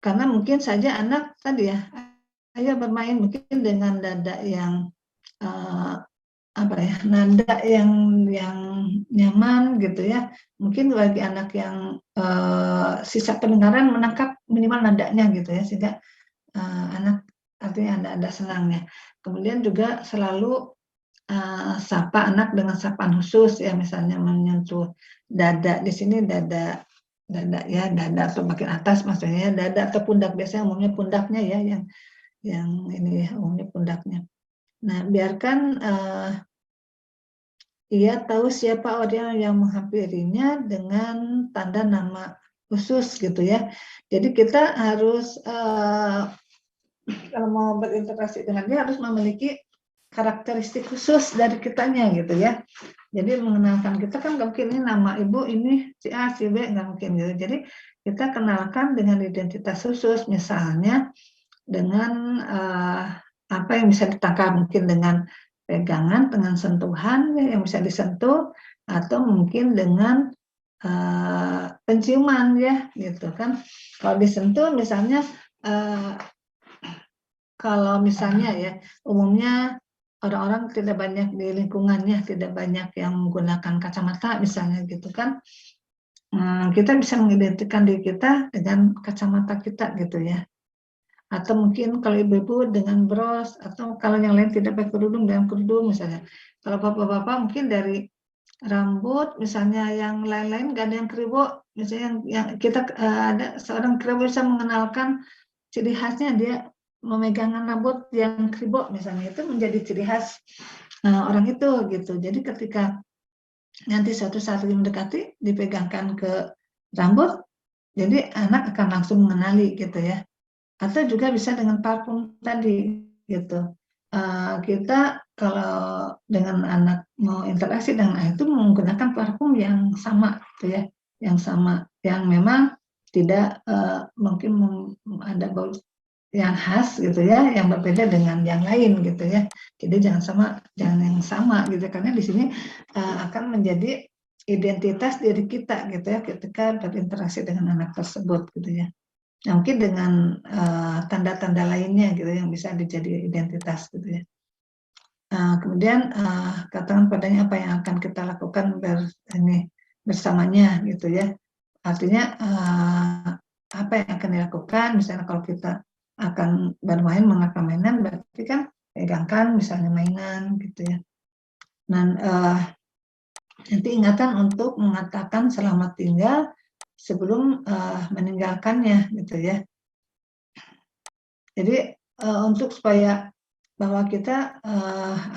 S4: Karena mungkin saja anak tadi ya, ayo bermain mungkin dengan dada yang nada yang nyaman gitu ya. Mungkin bagi anak yang sisa pendengaran menangkap minimal nadanya gitu ya, sehingga anak artinya ada senangnya. Kemudian juga selalu sapa anak dengan sapaan khusus ya, misalnya menyentuh dada, di sini dada dada ya, dada atau bagian atas maksudnya dada atau pundak, biasanya umumnya pundaknya ya yang ini ya, umumnya pundaknya. Nah, biarkan ia tahu siapa orang yang menghampirinya dengan tanda nama khusus gitu ya. Jadi kita harus kalau mau berinteraksi dengan dia harus memiliki karakteristik khusus dari kitanya gitu ya. Jadi mengenalkan kita kan nggak mungkin ini nama ibu ini si A si B, nggak mungkin gitu. Jadi kita kenalkan dengan identitas khusus, misalnya dengan apa yang bisa ditangkap, mungkin dengan pegangan, dengan sentuhan yang bisa disentuh, atau mungkin dengan penciuman ya gitu kan. Kalau disentuh misalnya kalau misalnya ya umumnya orang-orang tidak banyak di lingkungannya, tidak banyak yang menggunakan kacamata misalnya gitu kan, kita bisa mengidentikan diri kita dengan kacamata kita gitu ya. Atau mungkin kalau ibu-ibu dengan bros, atau kalau yang lain tidak pakai kerudung dengan kerudung misalnya. Kalau bapak-bapak mungkin dari rambut misalnya, yang lain-lain nggak ada yang kribo, misalnya yang kita ada seorang kribo bisa mengenalkan ciri khasnya dia memegang rambut yang kribo misalnya, itu menjadi ciri khas orang itu gitu. Jadi ketika nanti suatu saat lagi mendekati dipegangkan ke rambut, jadi anak akan langsung mengenali gitu ya. Atau juga bisa dengan parfum tadi gitu. Kita kalau dengan anak mau interaksi dengan anak itu menggunakan parfum yang sama gitu ya, yang sama, yang memang tidak mungkin ada bau yang khas gitu ya, yang berbeda dengan yang lain gitu ya. Jadi jangan yang sama gitu, karena di sini akan menjadi identitas diri kita gitu ya ketika berinteraksi dengan anak tersebut gitu ya. Nah, mungkin dengan tanda-tanda lainnya gitu yang bisa dijadi identitas gitu ya. Kemudian katakan padanya apa yang akan kita lakukan bersamanya gitu ya. Artinya apa yang akan dilakukan, misalnya kalau kita akan bermain mengenalkan mainan, berarti kan pegangkan misalnya mainan gitu ya. Dan nanti ingatan untuk mengatakan selamat tinggal sebelum meninggalkannya gitu ya. Jadi untuk supaya bahwa kita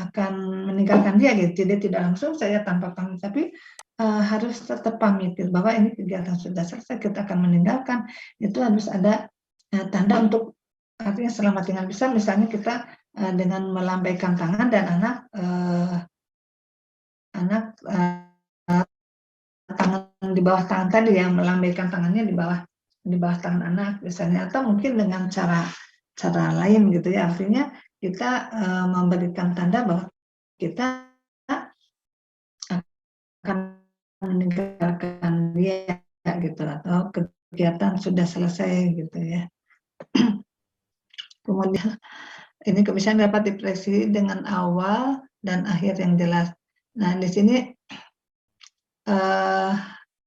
S4: akan meninggalkan dia gitu, jadi tidak langsung saya tanpa pamit, tapi harus tetap pamit bahwa ini kegiatan sudah selesai, kita akan meninggalkan, itu harus ada tanda untuk artinya selamat tinggal. Bisa misalnya kita dengan melambaikan tangan dan anak tangan di bawah tangan tadi, yang melambaikan tangannya di bawah tangan anak misalnya, atau mungkin dengan cara lain gitu ya. Artinya kita memberikan tanda bahwa kita akan meninggalkan dia gitu, atau kegiatan sudah selesai gitu ya. Kemudian ini kebiasaan dapat diprediksi dengan awal dan akhir yang jelas. Nah, di sini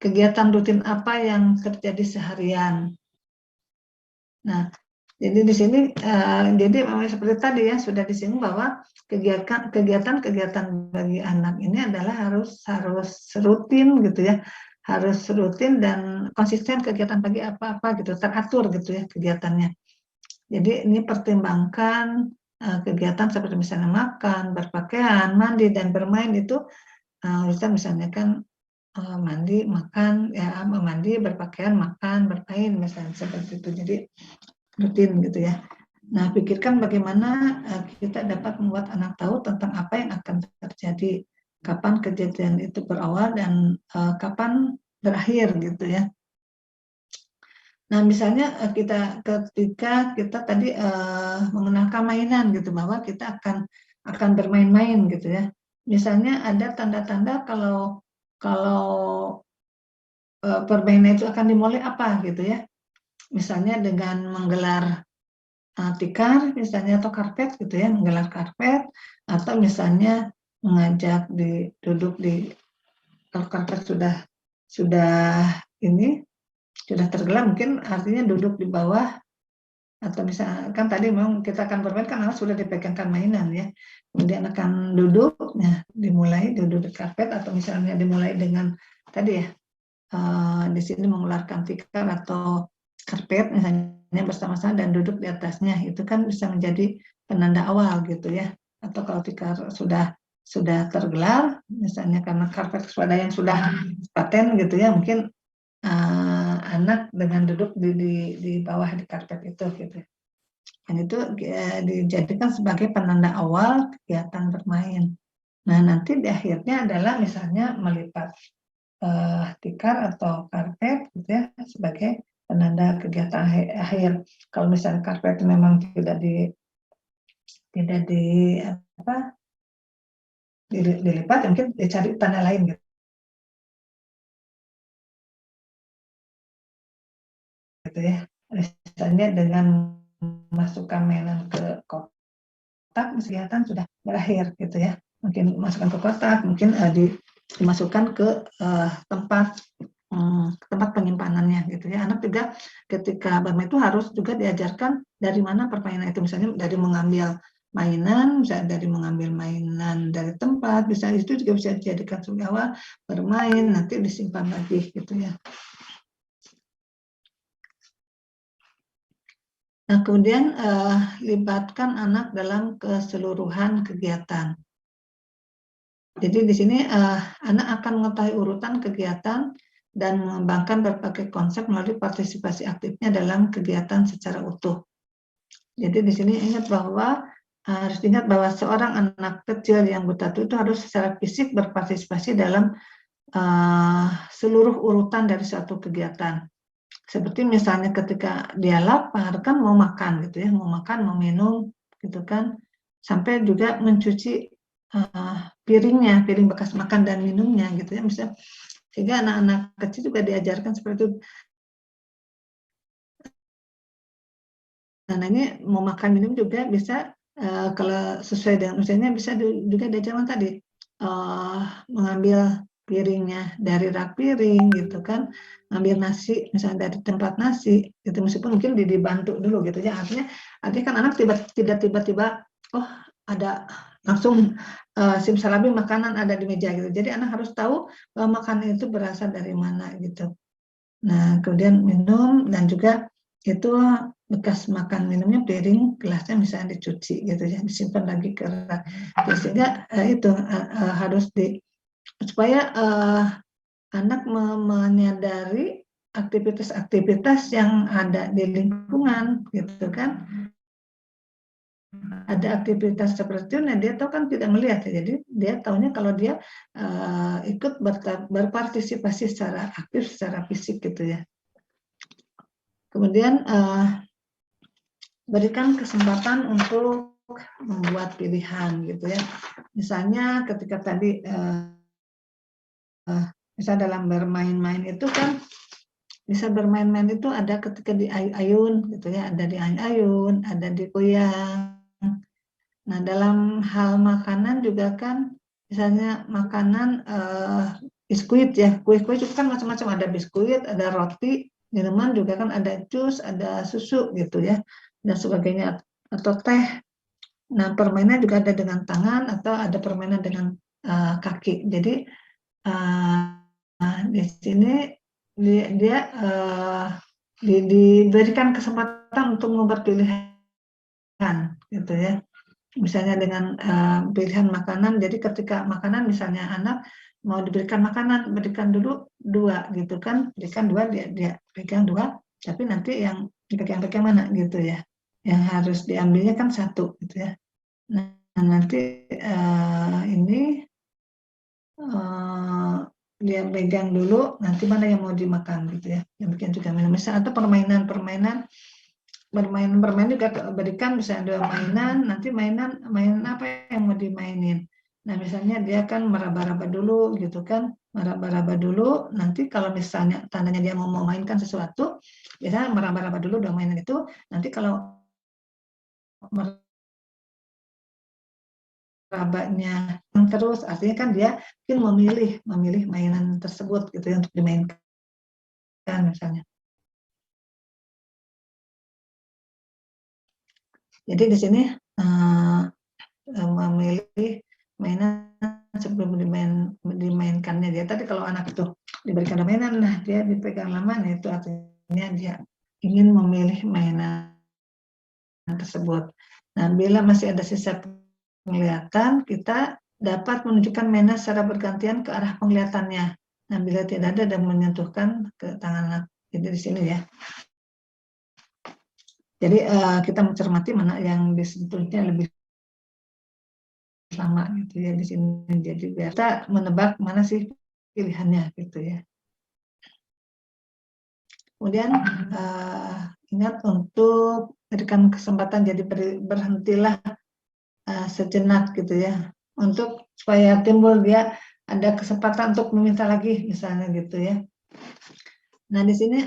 S4: kegiatan rutin apa yang terjadi seharian. Nah, jadi di sini jadi memang seperti tadi ya sudah disinggung bahwa kegiatan bagi anak ini adalah harus rutin gitu ya, harus rutin dan konsisten kegiatan pagi apa gitu, teratur gitu ya kegiatannya. Jadi ini pertimbangkan kegiatan seperti misalnya makan, berpakaian, mandi dan bermain itu bisa misalnya kan mandi, makan, ya mandi, berpakaian, makan, bermain misalnya seperti itu. Jadi rutin gitu ya. Nah, pikirkan bagaimana kita dapat membuat anak tahu tentang apa yang akan terjadi, kapan kejadian itu berawal dan kapan berakhir gitu ya. Nah, misalnya ketika kita tadi mengenalkan mainan gitu, bahwa kita akan bermain-main gitu ya. Misalnya ada tanda-tanda kalau permainan itu akan dimulai apa gitu ya. Misalnya dengan menggelar tikar misalnya, atau karpet gitu ya, menggelar karpet, atau misalnya mengajak duduk di, kalau karpet sudah tergelar, mungkin artinya duduk di bawah, atau misalkan tadi memang kita akan bermain kan sudah dipegangkan mainan ya, kemudian akan duduk, nah dimulai duduk di karpet, atau misalnya dimulai dengan tadi ya di sini mengeluarkan tikar atau karpet misalnya bersama-sama dan duduk di atasnya, itu kan bisa menjadi penanda awal gitu ya. Atau kalau tikar sudah tergelar, misalnya karena karpet swadaya yang sudah paten gitu ya, mungkin anak dengan duduk di bawah di karpet itu gitu. Dan itu dijadikan sebagai penanda awal kegiatan bermain. Nah, nanti di akhirnya adalah misalnya melipat tikar atau karpet gitu ya sebagai penanda kegiatan akhir. Kalau misalnya karpet memang tidak dilipat, mungkin dicari tanda lain gitu ya. Misalnya dengan masukkan mainan ke kotak, kegiatan sudah berakhir gitu ya. Mungkin masukkan ke kotak, mungkin dimasukkan ke tempat penyimpanannya gitu ya. Anak juga ketika bermain itu harus juga diajarkan dari mana permainan itu, misalnya dari mengambil mainan, bisa dari mengambil mainan dari tempat, bisa itu juga bisa dijadikan sebagai awal bermain, nanti disimpan lagi gitu ya. Nah, kemudian libatkan anak dalam keseluruhan kegiatan. Jadi di sini anak akan mengetahui urutan kegiatan dan mengembangkan berbagai konsep melalui partisipasi aktifnya dalam kegiatan secara utuh. Jadi di sini harus ingat bahwa seorang anak kecil yang buta tuli itu harus secara fisik berpartisipasi dalam seluruh urutan dari suatu kegiatan. Seperti misalnya ketika dia lapar kan mau makan gitu ya, mau makan, mau minum gitu kan, sampai juga mencuci piring bekas makan dan minumnya gitu ya, bisa sehingga anak-anak kecil juga diajarkan seperti itu. Nah, ini mau makan minum juga bisa kalau sesuai dengan usianya bisa juga diajarkan tadi mengambil piringnya dari rak piring gitu kan, ngambil nasi misalnya dari tempat nasi gitu, meskipun mungkin dibantu dulu gitu ya. Artinya kan anak tidak tiba-tiba oh ada langsung simsalabim makanan ada di meja gitu. Jadi anak harus tahu bahwa makanan itu berasal dari mana gitu. Nah, kemudian minum dan juga itu bekas makan minumnya, piring, gelasnya misalnya dicuci gitu ya, disimpan lagi ke rak. Sehingga itu harus supaya anak menyadari aktivitas-aktivitas yang ada di lingkungan gitu kan. Ada aktivitas seperti itu, nah dia tahu kan tidak melihat ya, jadi dia tahunya kalau dia ikut berpartisipasi secara aktif, secara fisik gitu ya. Kemudian berikan kesempatan untuk membuat pilihan gitu ya. Misalnya ketika tadi misal dalam bermain-main itu kan bisa bermain-main itu ada ketika di ayun gitu ya, ada di ayun, ada di goyang. Nah, dalam hal makanan juga kan misalnya makanan biskuit ya, kue-kue juga kan macam-macam, ada biskuit, ada roti, minuman juga kan ada jus, ada susu gitu ya, dan sebagainya, atau teh. Nah, permainan juga ada dengan tangan atau ada permainan dengan kaki. Jadi di sini dia diberikan kesempatan untuk membuat pilihan gitu ya. Misalnya dengan pilihan makanan, jadi ketika makanan misalnya anak mau diberikan makanan, berikan dulu 2 gitu kan, berikan 2, dia pegang 2, tapi nanti yang dipegang-pegang mana gitu ya, yang harus diambilnya kan 1 gitu ya. Nah, nanti ini dia pegang dulu, nanti mana yang mau dimakan gitu ya, demikian juga minum. Misalnya atau permainan juga berikan misalnya 2 mainan, nanti mainan apa yang mau dimainin. Nah, misalnya dia kan meraba-raba dulu gitu kan, meraba-raba dulu, nanti kalau misalnya tandanya dia mau memainkan sesuatu, biasanya meraba-raba dulu 2 mainan itu, nanti kalau merabanya terus, artinya kan dia mungkin memilih mainan tersebut gitu ya, untuk dimainkan misalnya. Jadi di sini memilih mainan sebelum dimainkannya dia. Tadi kalau anak itu diberikan mainan, nah dia dipegang lama, nah itu artinya dia ingin memilih mainan tersebut. Nah, bila masih ada sisa penglihatan, kita dapat menunjukkan mainan secara bergantian ke arah penglihatannya. Nah, bila tidak ada dan menyentuhkan ke tangan anak. Jadi di sini ya. Jadi kita mencermati mana yang disentuhnya lebih lama gitu ya di sini. Jadi biar kita menebak mana sih pilihannya gitu ya. Kemudian ingat untuk berikan kesempatan, jadi berhentilah sejenak gitu ya, untuk supaya timbul dia ada kesempatan untuk meminta lagi misalnya gitu ya. Nah di sini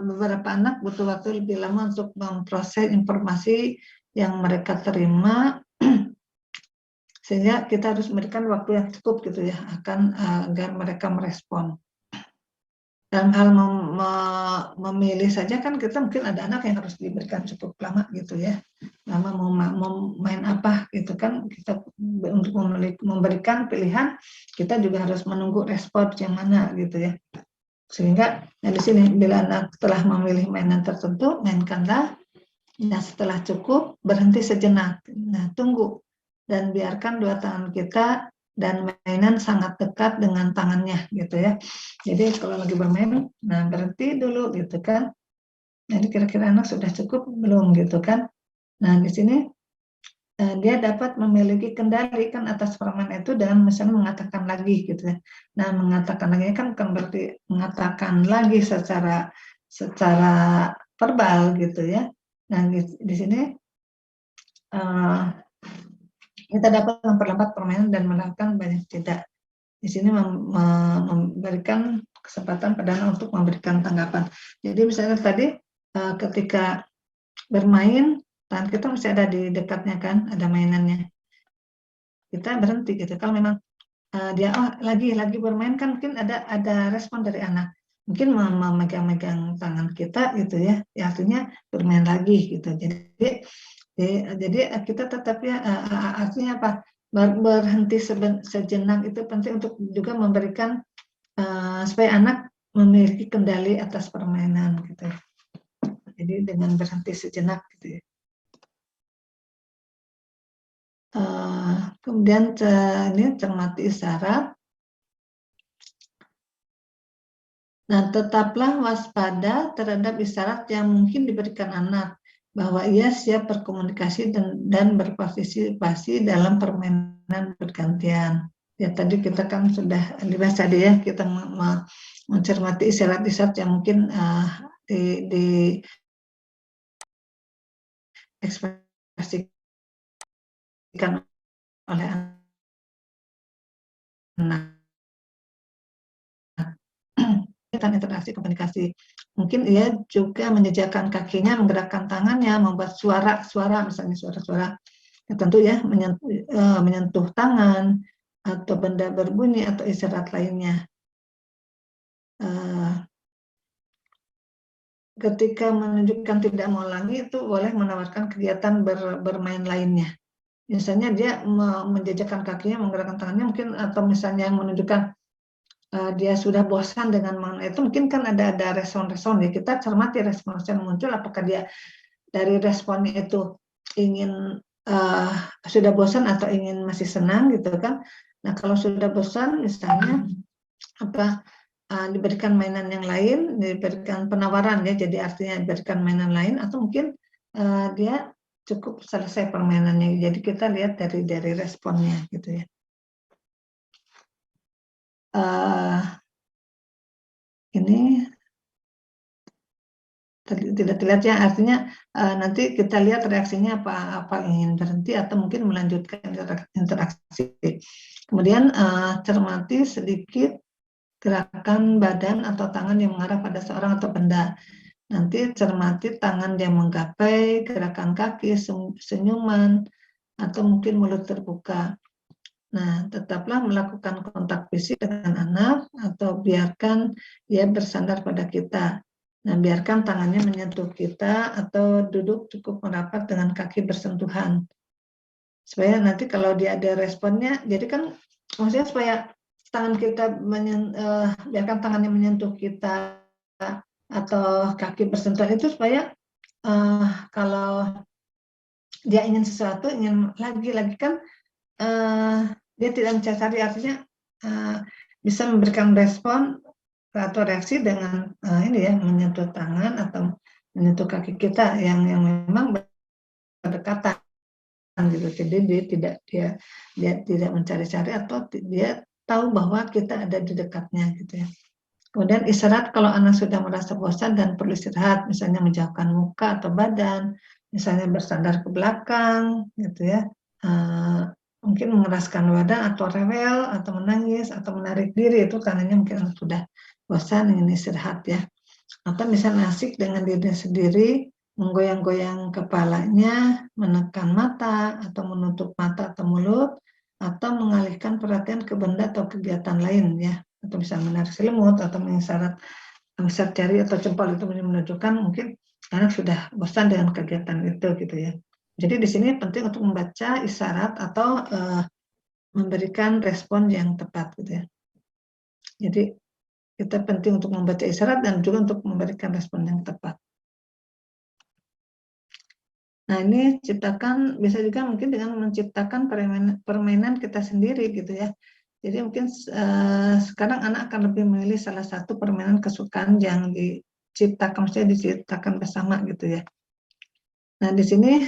S4: beberapa anak butuh waktu lebih lama untuk memproses informasi yang mereka terima, sehingga kita harus memberikan waktu yang cukup gitu ya agar mereka merespon. Dalam hal memilih saja kan kita mungkin ada anak yang harus diberikan cukup lama gitu ya, lama mau main apa gitu kan, kita untuk memberikan pilihan kita juga harus menunggu respon yang mana gitu ya, sehingga di sini bila anak telah memilih mainan tertentu, mainkanlah. Nah setelah cukup berhenti sejenak, nah tunggu dan biarkan dua tangan kita dan mainan sangat dekat dengan tangannya gitu ya. Jadi kalau lagi bermain, nah berhenti dulu gitu kan. Jadi kira-kira anak sudah cukup belum gitu kan. Nah di sini dia dapat memiliki kendali kan atas permainan itu dengan misalnya mengatakan lagi gitu ya. Nah mengatakan lagi kan bukan berarti mengatakan lagi secara verbal gitu ya. Nah di sini kita dapat memperlambat permainan dan melakukan banyak tidak. Di sini memberikan kesempatan pada anak untuk memberikan tanggapan. Jadi misalnya tadi ketika bermain, tangan kita masih ada di dekatnya kan, ada mainannya. Kita berhenti gitu. Kalau memang dia lagi bermain kan mungkin ada respon dari anak. Mungkin memegang-megang tangan kita gitu ya, artinya bermain lagi gitu. Jadi kita tetap ya artinya apa, berhenti sejenak itu penting untuk juga memberikan supaya anak memiliki kendali atas permainan gitu. Jadi dengan berhenti sejenak gitu ya. Kemudian ini cermati isyarat. Nah, tetaplah waspada terhadap isyarat yang mungkin diberikan anak, bahwa ia siap berkomunikasi dan berpartisipasi dalam permainan bergantian. Ya tadi kita kan sudah dibahas tadi ya, kita mencermati isyarat-isyarat yang mungkin di ekspresikan oleh anak. Interaksi komunikasi. Mungkin ia juga menjejakkan kakinya, menggerakkan tangannya, membuat suara misalnya suara-suara tertentu ya, menyentuh tangan atau benda berbunyi atau isyarat lainnya. Ketika menunjukkan tidak mau lagi, itu boleh menawarkan kegiatan bermain lainnya. Misalnya dia menjejakkan kakinya, menggerakkan tangannya mungkin, atau misalnya menunjukkan dia sudah bosan dengan mainan itu, mungkin kan ada respon-respon ya, kita cermati respon yang muncul, apakah dia dari responnya itu ingin sudah bosan atau ingin masih senang gitu kan. Nah kalau sudah bosan misalnya diberikan mainan yang lain, diberikan penawaran ya, jadi artinya diberikan mainan lain, atau mungkin dia cukup selesai permainannya. Jadi kita lihat dari responnya gitu ya. Ini tidak terlihat ya, artinya nanti kita lihat reaksinya apa ingin berhenti atau mungkin melanjutkan interaksi. Kemudian cermati sedikit gerakan badan atau tangan yang mengarah pada seorang atau benda. Nanti cermati tangan yang menggapai, gerakan kaki, senyuman, atau mungkin mulut terbuka. Nah, tetaplah melakukan kontak fisik dengan anak atau biarkan dia bersandar pada kita. Nah, biarkan tangannya menyentuh kita atau duduk cukup merapat dengan kaki bersentuhan. Supaya nanti kalau dia ada responnya, jadi kan maksudnya supaya tangan kita biarkan tangannya menyentuh kita atau kaki bersentuhan itu supaya kalau dia ingin sesuatu, ingin lagi kan dia tidak mencari, artinya bisa memberikan respon atau reaksi dengan ini ya, menyentuh tangan atau menyentuh kaki kita yang memang berdekatan gitu. Jadi dia tidak mencari-cari atau dia tahu bahwa kita ada di dekatnya gitu ya. Kemudian istirahat kalau anak sudah merasa bosan dan perlu istirahat, misalnya menjauhkan muka atau badan, misalnya bersandar ke belakang gitu ya. Mungkin mengeraskan badan atau rewel atau menangis atau menarik diri, itu tandanya mungkin anak sudah bosan ingin istirahat ya. Atau misalnya asik dengan dirinya sendiri, menggoyang-goyang kepalanya, menekan mata atau menutup mata atau mulut, atau mengalihkan perhatian ke benda atau kegiatan lain ya, atau bisa menarik selimut atau mengisyarat jari atau jempol, itu menunjukkan mungkin anak sudah bosan dengan kegiatan itu gitu ya. Jadi di sini penting untuk membaca isyarat atau memberikan respon yang tepat gitu ya. Jadi kita penting untuk membaca isyarat dan juga untuk memberikan respon yang tepat. Nah, ini ciptakan, bisa juga mungkin dengan menciptakan permainan kita sendiri gitu ya. Jadi mungkin sekarang anak akan lebih memilih salah satu permainan kesukaan yang diciptakan, maksudnya diciptakan bersama gitu ya. Nah, di sini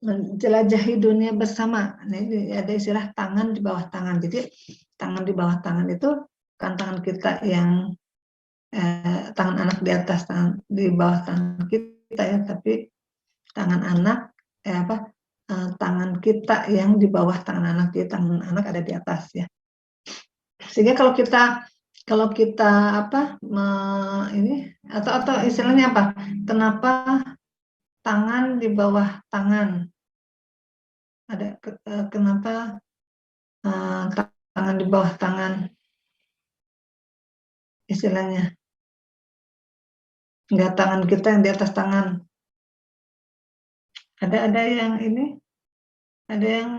S4: menjelajahi dunia bersama. Nah, ini ada istilah tangan di bawah tangan. Jadi tangan di bawah tangan itu bukan tangan kita yang tangan anak di atas, tangan di bawah tangan kita ya, tapi tangan anak tangan kita yang di bawah tangan anak, jadi tangan anak ada di atas ya. Sehingga kalau kita ini atau istilahnya apa? Kenapa tangan di bawah tangan? Ada kenapa tangan di bawah tangan? Istilahnya enggak tangan kita yang di atas tangan. Ada yang ini, ada yang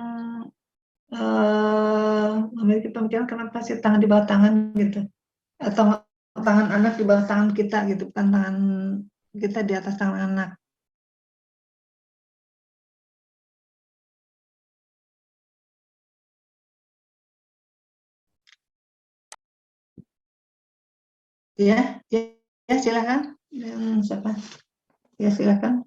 S4: memiliki pemikiran kenapa sih tangan di bawah tangan gitu, atau tangan anak di bawah tangan kita gitu, bukan tangan kita di atas tangan anak. Ya silakan. Siapa? Ya silakan.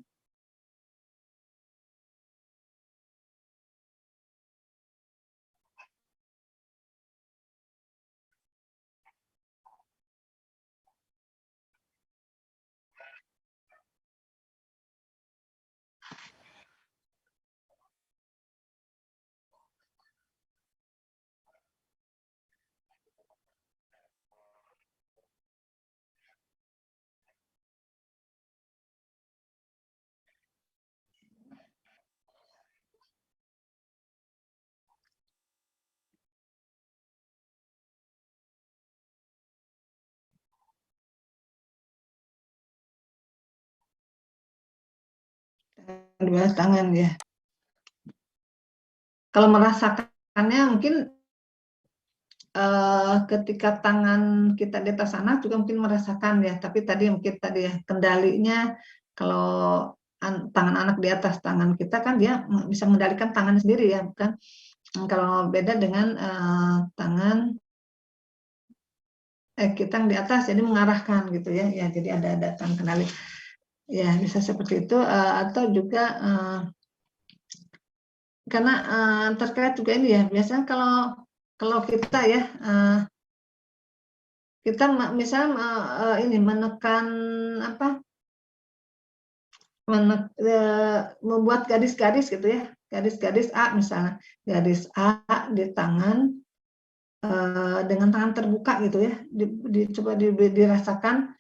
S4: Dua tangan ya. Kalau merasakannya mungkin ketika tangan kita di atas anak juga mungkin merasakan ya, tapi mungkin tadi ya kendalinya, kalau tangan anak di atas tangan kita kan dia bisa mengendalikan tangan sendiri ya, bukan? Kalau beda dengan tangan kita yang di atas, jadi mengarahkan gitu ya, jadi ada tangan kendali. Ya bisa seperti itu, atau juga karena terkait juga ini ya, biasanya kalau kita ya kita misalnya ini menekan membuat garis-garis gitu ya, garis-garis A misalnya, garis A di tangan dengan tangan terbuka gitu ya, coba dirasakan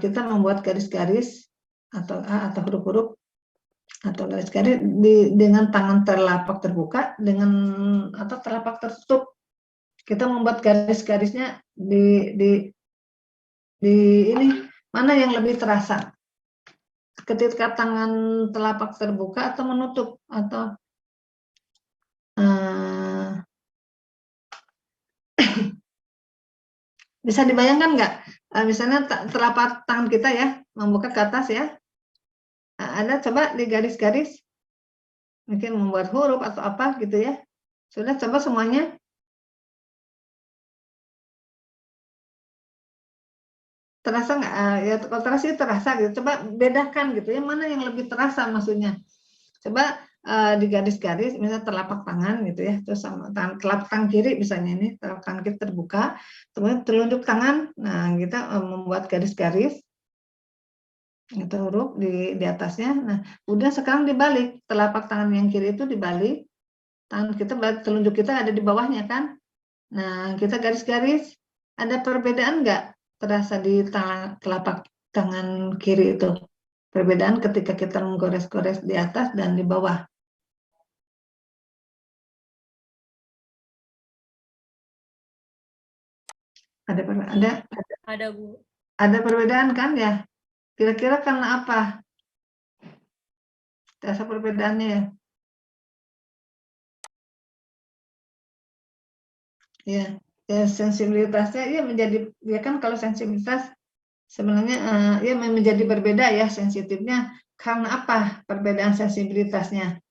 S4: kita membuat garis-garis atau A atau huruf-huruf atau garis-garis dengan tangan telapak terbuka atau telapak tertutup. Kita membuat garis-garisnya di ini mana yang lebih terasa, ketika tangan telapak terbuka atau menutup, atau Bisa dibayangkan nggak? Misalnya telapak tangan kita ya, membuka ke atas ya. Ada coba di garis-garis, mungkin membuat huruf atau apa gitu ya. Sudah coba semuanya. Terasa nggak? Ya kalau terasa sih terasa gitu. Coba bedakan gitu ya, mana yang lebih terasa maksudnya. Coba di garis-garis, misalnya telapak tangan gitu ya, terus sama telapak tangan kiri misalnya ini, telapak tangan kiri terbuka, kemudian telunjuk tangan, nah kita membuat garis-garis, itu huruf di atasnya. Nah, udah sekarang dibalik, telapak tangan yang kiri itu dibalik, tangan kita telunjuk kita ada di bawahnya kan. Nah, kita garis-garis, ada perbedaan nggak terasa di telapak tangan kiri itu? Perbedaan ketika kita menggores-gores di atas dan di bawah.
S6: Ada Bu.
S4: Ada perbedaan kan ya? Kira-kira karena apa? Rasa perbedaannya ya? Ya sensibilitasnya ya menjadi, ya kan kalau sensibilitas sebenarnya ya menjadi berbeda ya sensitifnya. Karena apa perbedaan sensibilitasnya?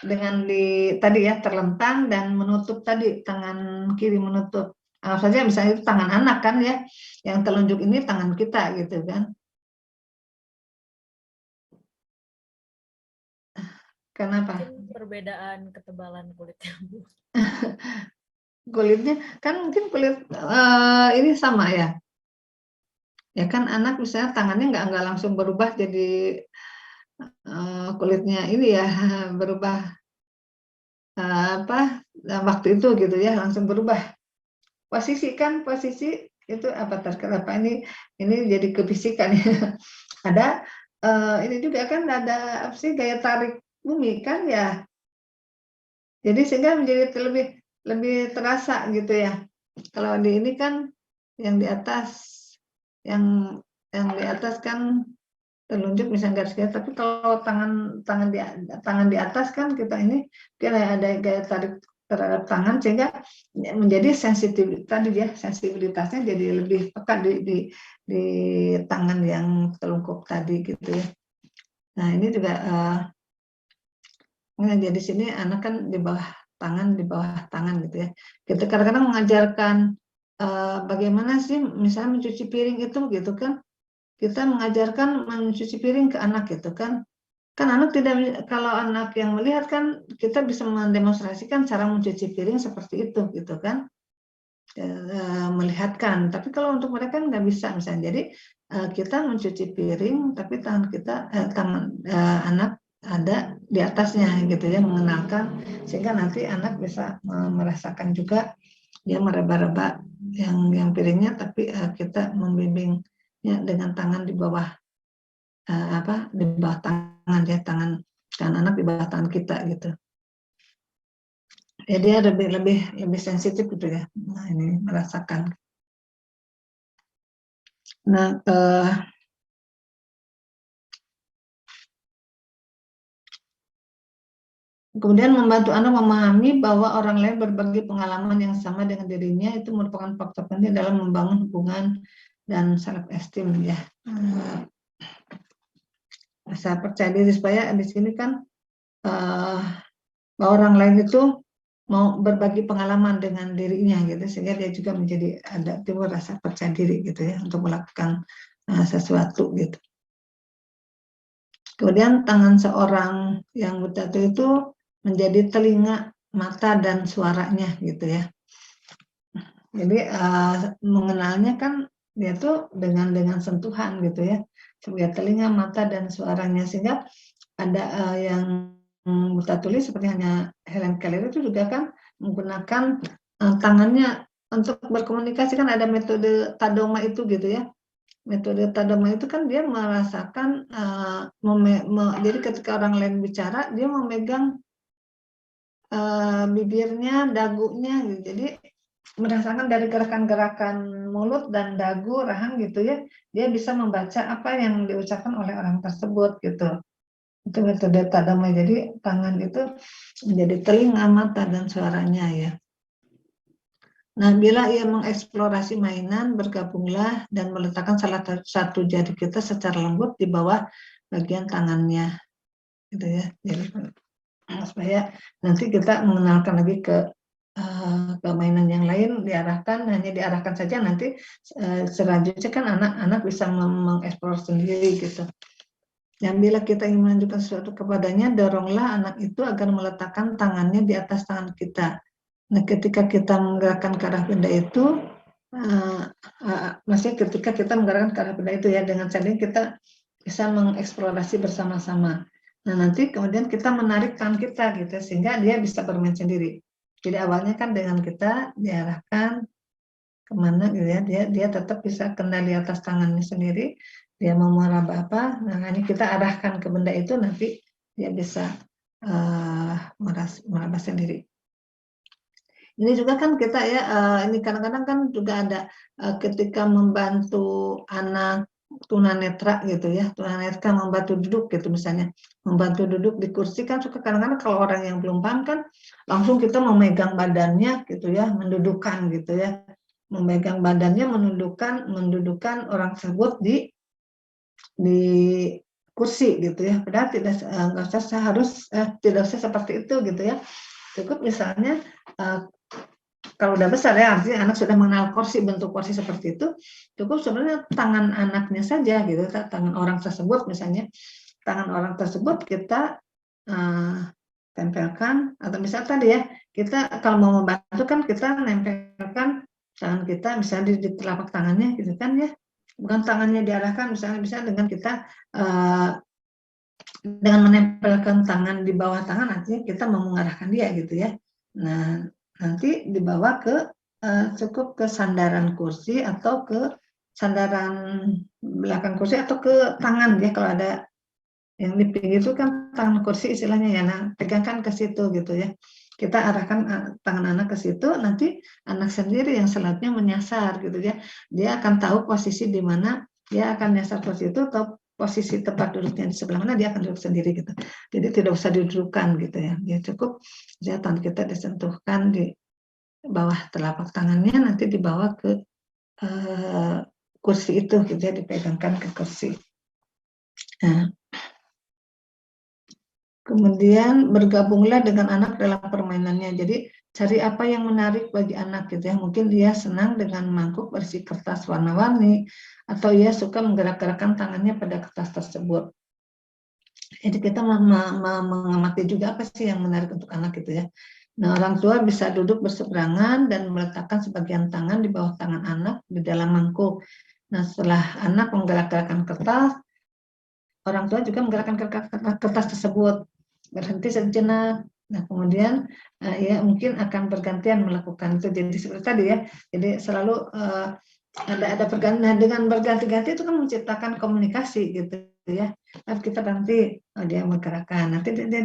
S4: Dengan tadi ya terlentang dan menutup tadi, tangan kiri menutup. Saja misalnya itu tangan anak kan ya, yang telunjuk ini tangan kita gitu kan. Kenapa?
S6: Mungkin perbedaan ketebalan kulitnya Bu.
S4: Kulitnya kan mungkin kulit ini sama ya. Ya kan anak misalnya tangannya nggak langsung berubah jadi kulitnya ini ya berubah apa waktu itu gitu ya, langsung berubah posisi kan, posisi itu apa terkait apa ini jadi kefisikan ya. Ada ini juga kan ada apa sih, gaya tarik bumi kan ya, jadi sehingga menjadi lebih terasa gitu ya. Kalau di ini kan yang di atas, yang di atas kan telunjuk misalnya garis-garis, tapi kalau tangan di atas kan kita ini kayak ada gaya tarik terhadap tangan sehingga menjadi sensitif tadi ya, sensibilitasnya jadi lebih peka di tangan yang telungkup tadi gitu ya. Nah ini juga jadi sini anak kan di bawah tangan gitu ya. Kita kadang-kadang mengajarkan bagaimana sih misalnya mencuci piring itu gitu kan. Kita mengajarkan mencuci piring ke anak gitu kan. Kan anak tidak, kalau anak yang melihat kan kita bisa mendemonstrasikan cara mencuci piring seperti itu gitu kan. Melihatkan, tapi kalau untuk mereka nggak bisa misalnya. Jadi kita mencuci piring tapi tangan anak ada di atasnya gitu ya, mengenalkan sehingga nanti anak bisa merasakan juga dia meraba-raba yang piringnya, tapi kita membimbingnya dengan tangan di bawah di bawah tangan ya, tangan anak di bawah tangan kita gitu. Ya dia lebih sensitif gitu ya. Nah ini merasakan. Nah kemudian membantu anak memahami bahwa orang lain berbagi pengalaman yang sama dengan dirinya itu merupakan faktor penting dalam membangun hubungan dan self esteem ya. Saya percaya diri supaya di sini kan bahwa orang lain itu mau berbagi pengalaman dengan dirinya gitu, sehingga dia juga menjadi ada timbul rasa percaya diri gitu ya untuk melakukan sesuatu gitu. Kemudian tangan seorang yang buta itu menjadi telinga, mata, dan suaranya gitu ya. Jadi mengenalnya kan dia tuh dengan sentuhan gitu ya, sebagai telinga, mata, dan suaranya. Sehingga ada yang buta tuli seperti hanya Helen Keller itu juga kan menggunakan tangannya untuk berkomunikasi, kan ada metode Tadoma itu gitu ya. Metode Tadoma itu kan dia merasakan jadi ketika orang lain bicara dia memegang bibirnya, dagunya gitu. Jadi merasakan dari gerakan-gerakan mulut dan dagu, rahang gitu ya, dia bisa membaca apa yang diucapkan oleh orang tersebut gitu. Itu metode Tadoma. Jadi tangan itu menjadi telinga, mata, dan suaranya ya. Nah, bila ia mengeksplorasi mainan, bergabunglah dan meletakkan salah satu jari kita secara lembut di bawah bagian tangannya, gitu ya. Jadi supaya nanti kita mengenalkan lagi ke mainan yang lain, hanya diarahkan saja, nanti selanjutnya kan anak-anak bisa mengeksplor sendiri gitu. Dan bila kita ingin menunjukkan sesuatu kepadanya, doronglah anak itu agar meletakkan tangannya di atas tangan kita. Nah, ketika kita menggerakkan ke arah benda itu, maksudnya ketika kita menggerakkan ke arah benda itu ya, dengan cara kita bisa mengeksplorasi bersama-sama. Nah, nanti kemudian kita menarik tangan kita gitu, sehingga dia bisa bermain sendiri. Jadi awalnya kan dengan kita diarahkan kemana gitu ya, dia tetap bisa kena di atas tangannya sendiri, dia mau meraba apa, nah hanya kita arahkan ke benda itu, nanti dia bisa meraba sendiri. Ini juga kan kita ya, ini kadang-kadang kan juga ada ketika membantu anak tunanetra gitu ya, tunanetra membantu duduk gitu misalnya, membantu duduk di kursi kan suka kadang-kadang kalau orang yang belum paham kan langsung kita memegang badannya gitu ya, mendudukkan gitu ya, memegang badannya, mendudukan orang tersebut di kursi gitu ya, padahal tidak usah seperti itu gitu ya, cukup misalnya kalau udah besar ya, artinya anak sudah mengenal kursi, bentuk kursi seperti itu, cukup sebenarnya tangan anaknya saja gitu, tangan orang tersebut misalnya, tangan orang tersebut kita tempelkan, atau misalnya tadi ya, kita kalau mau membantu kan kita nempelkan tangan kita misalnya di telapak tangannya gitu kan ya, bukan tangannya diarahkan, misalnya dengan kita dengan menempelkan tangan di bawah tangan, artinya kita mau mengarahkan dia gitu ya. Nah, nanti dibawa ke cukup ke sandaran kursi atau ke sandaran belakang kursi atau ke tangan ya, kalau ada yang di pinggir itu kan tangan kursi istilahnya ya, nah pegangkan ke situ gitu ya, kita arahkan tangan anak ke situ, nanti anak sendiri yang selanjutnya menyasar gitu ya, dia akan tahu posisi di mana dia akan nyasar posisi itu, atau posisi tempat duduknya di sebelah mana, dia akan duduk sendiri gitu. Jadi tidak usah didudukkan gitu ya, dia cukup ya, tangan kita disentuhkan di bawah telapak tangannya, nanti dibawa ke kursi itu gitu ya, dipegangkan ke kursi. Nah, kemudian bergabunglah dengan anak dalam permainannya. Jadi cari apa yang menarik bagi anak gitu ya. Mungkin dia senang dengan mangkuk berisi kertas warna-warni, atau ia suka menggerak-gerakkan tangannya pada kertas tersebut. Jadi kita mengamati juga apa sih yang menarik untuk anak gitu ya. Nah, orang tua bisa duduk berseberangan dan meletakkan sebagian tangan di bawah tangan anak di dalam mangkuk. Nah, setelah anak menggerak-gerakkan kertas, orang tua juga menggerakkan kertas tersebut, berhenti sejenak. Nah, kemudian ya mungkin akan bergantian melakukan itu. Jadi seperti tadi ya, jadi selalu ada pergantian. Nah, dengan berganti-ganti itu kan menciptakan komunikasi gitu ya. Nah, kita nanti dia menggerakkan, nanti dia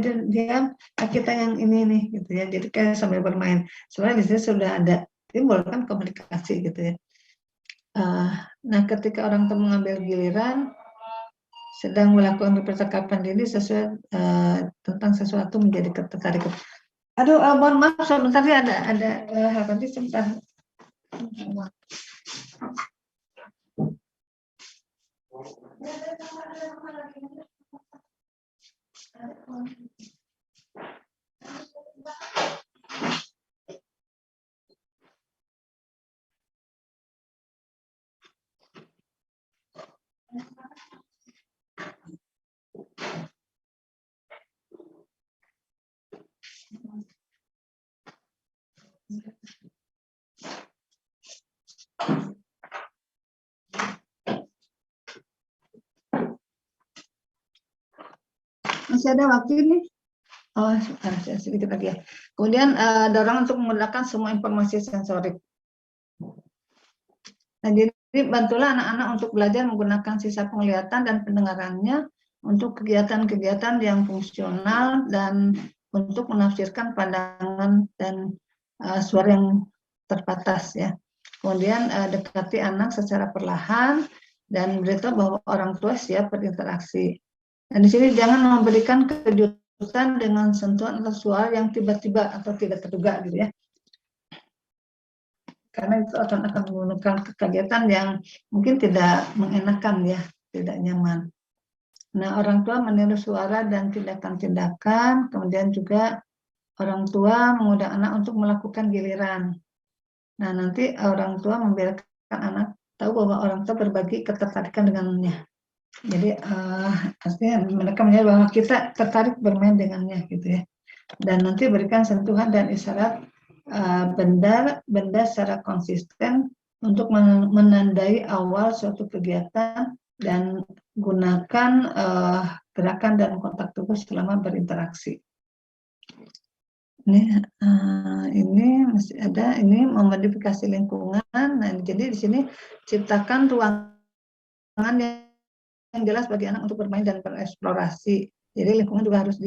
S4: kita yang ini nih gitu ya. Jadi kayak sambil bermain. Sebenarnya di sini sudah ada timbul kan komunikasi gitu ya. Nah, ketika orang tua mengambil giliran sedang melakukan percakapan dini sesuai tentang sesuatu menjadi ketertarikan. Aduh, mohon maaf sebentar ya, ada hal nanti sebentar. Masih ada waktu ini? Oh, sedikit lagi ya. Kemudian dorong untuk menggunakan semua informasi sensorik. Nah, jadi bantulah anak-anak untuk belajar menggunakan sisa penglihatan dan pendengarannya untuk kegiatan-kegiatan yang fungsional dan untuk menafsirkan pandangan dan suara yang terbatas ya. Kemudian dekati anak secara perlahan dan beritahu bahwa orang tua siap berinteraksi. Dan di sini jangan memberikan kejutan dengan sentuhan atau suara yang tiba-tiba atau tidak terduga gitu ya. karena itu akan menggunakan kegiatan yang mungkin tidak mengenakan ya, tidak nyaman. Nah, orang tua meniru suara dan tindakan-tindakan, kemudian juga orang tua mengundang anak untuk melakukan giliran. Nah, nanti orang tua membiarkan anak tahu bahwa orang tua berbagi ketertarikan dengannya. Jadi artinya mereka menyadari bahwa kita tertarik bermain dengannya gitu ya. Dan nanti berikan sentuhan dan isyarat benda secara konsisten untuk menandai awal suatu kegiatan dan gunakan gerakan dan kontak tubuh selama berinteraksi. Ini masih ada, ini memodifikasi lingkungan. Nah, jadi di sini ciptakan ruangan yang jelas bagi anak untuk bermain dan bereksplorasi. Jadi lingkungan juga harus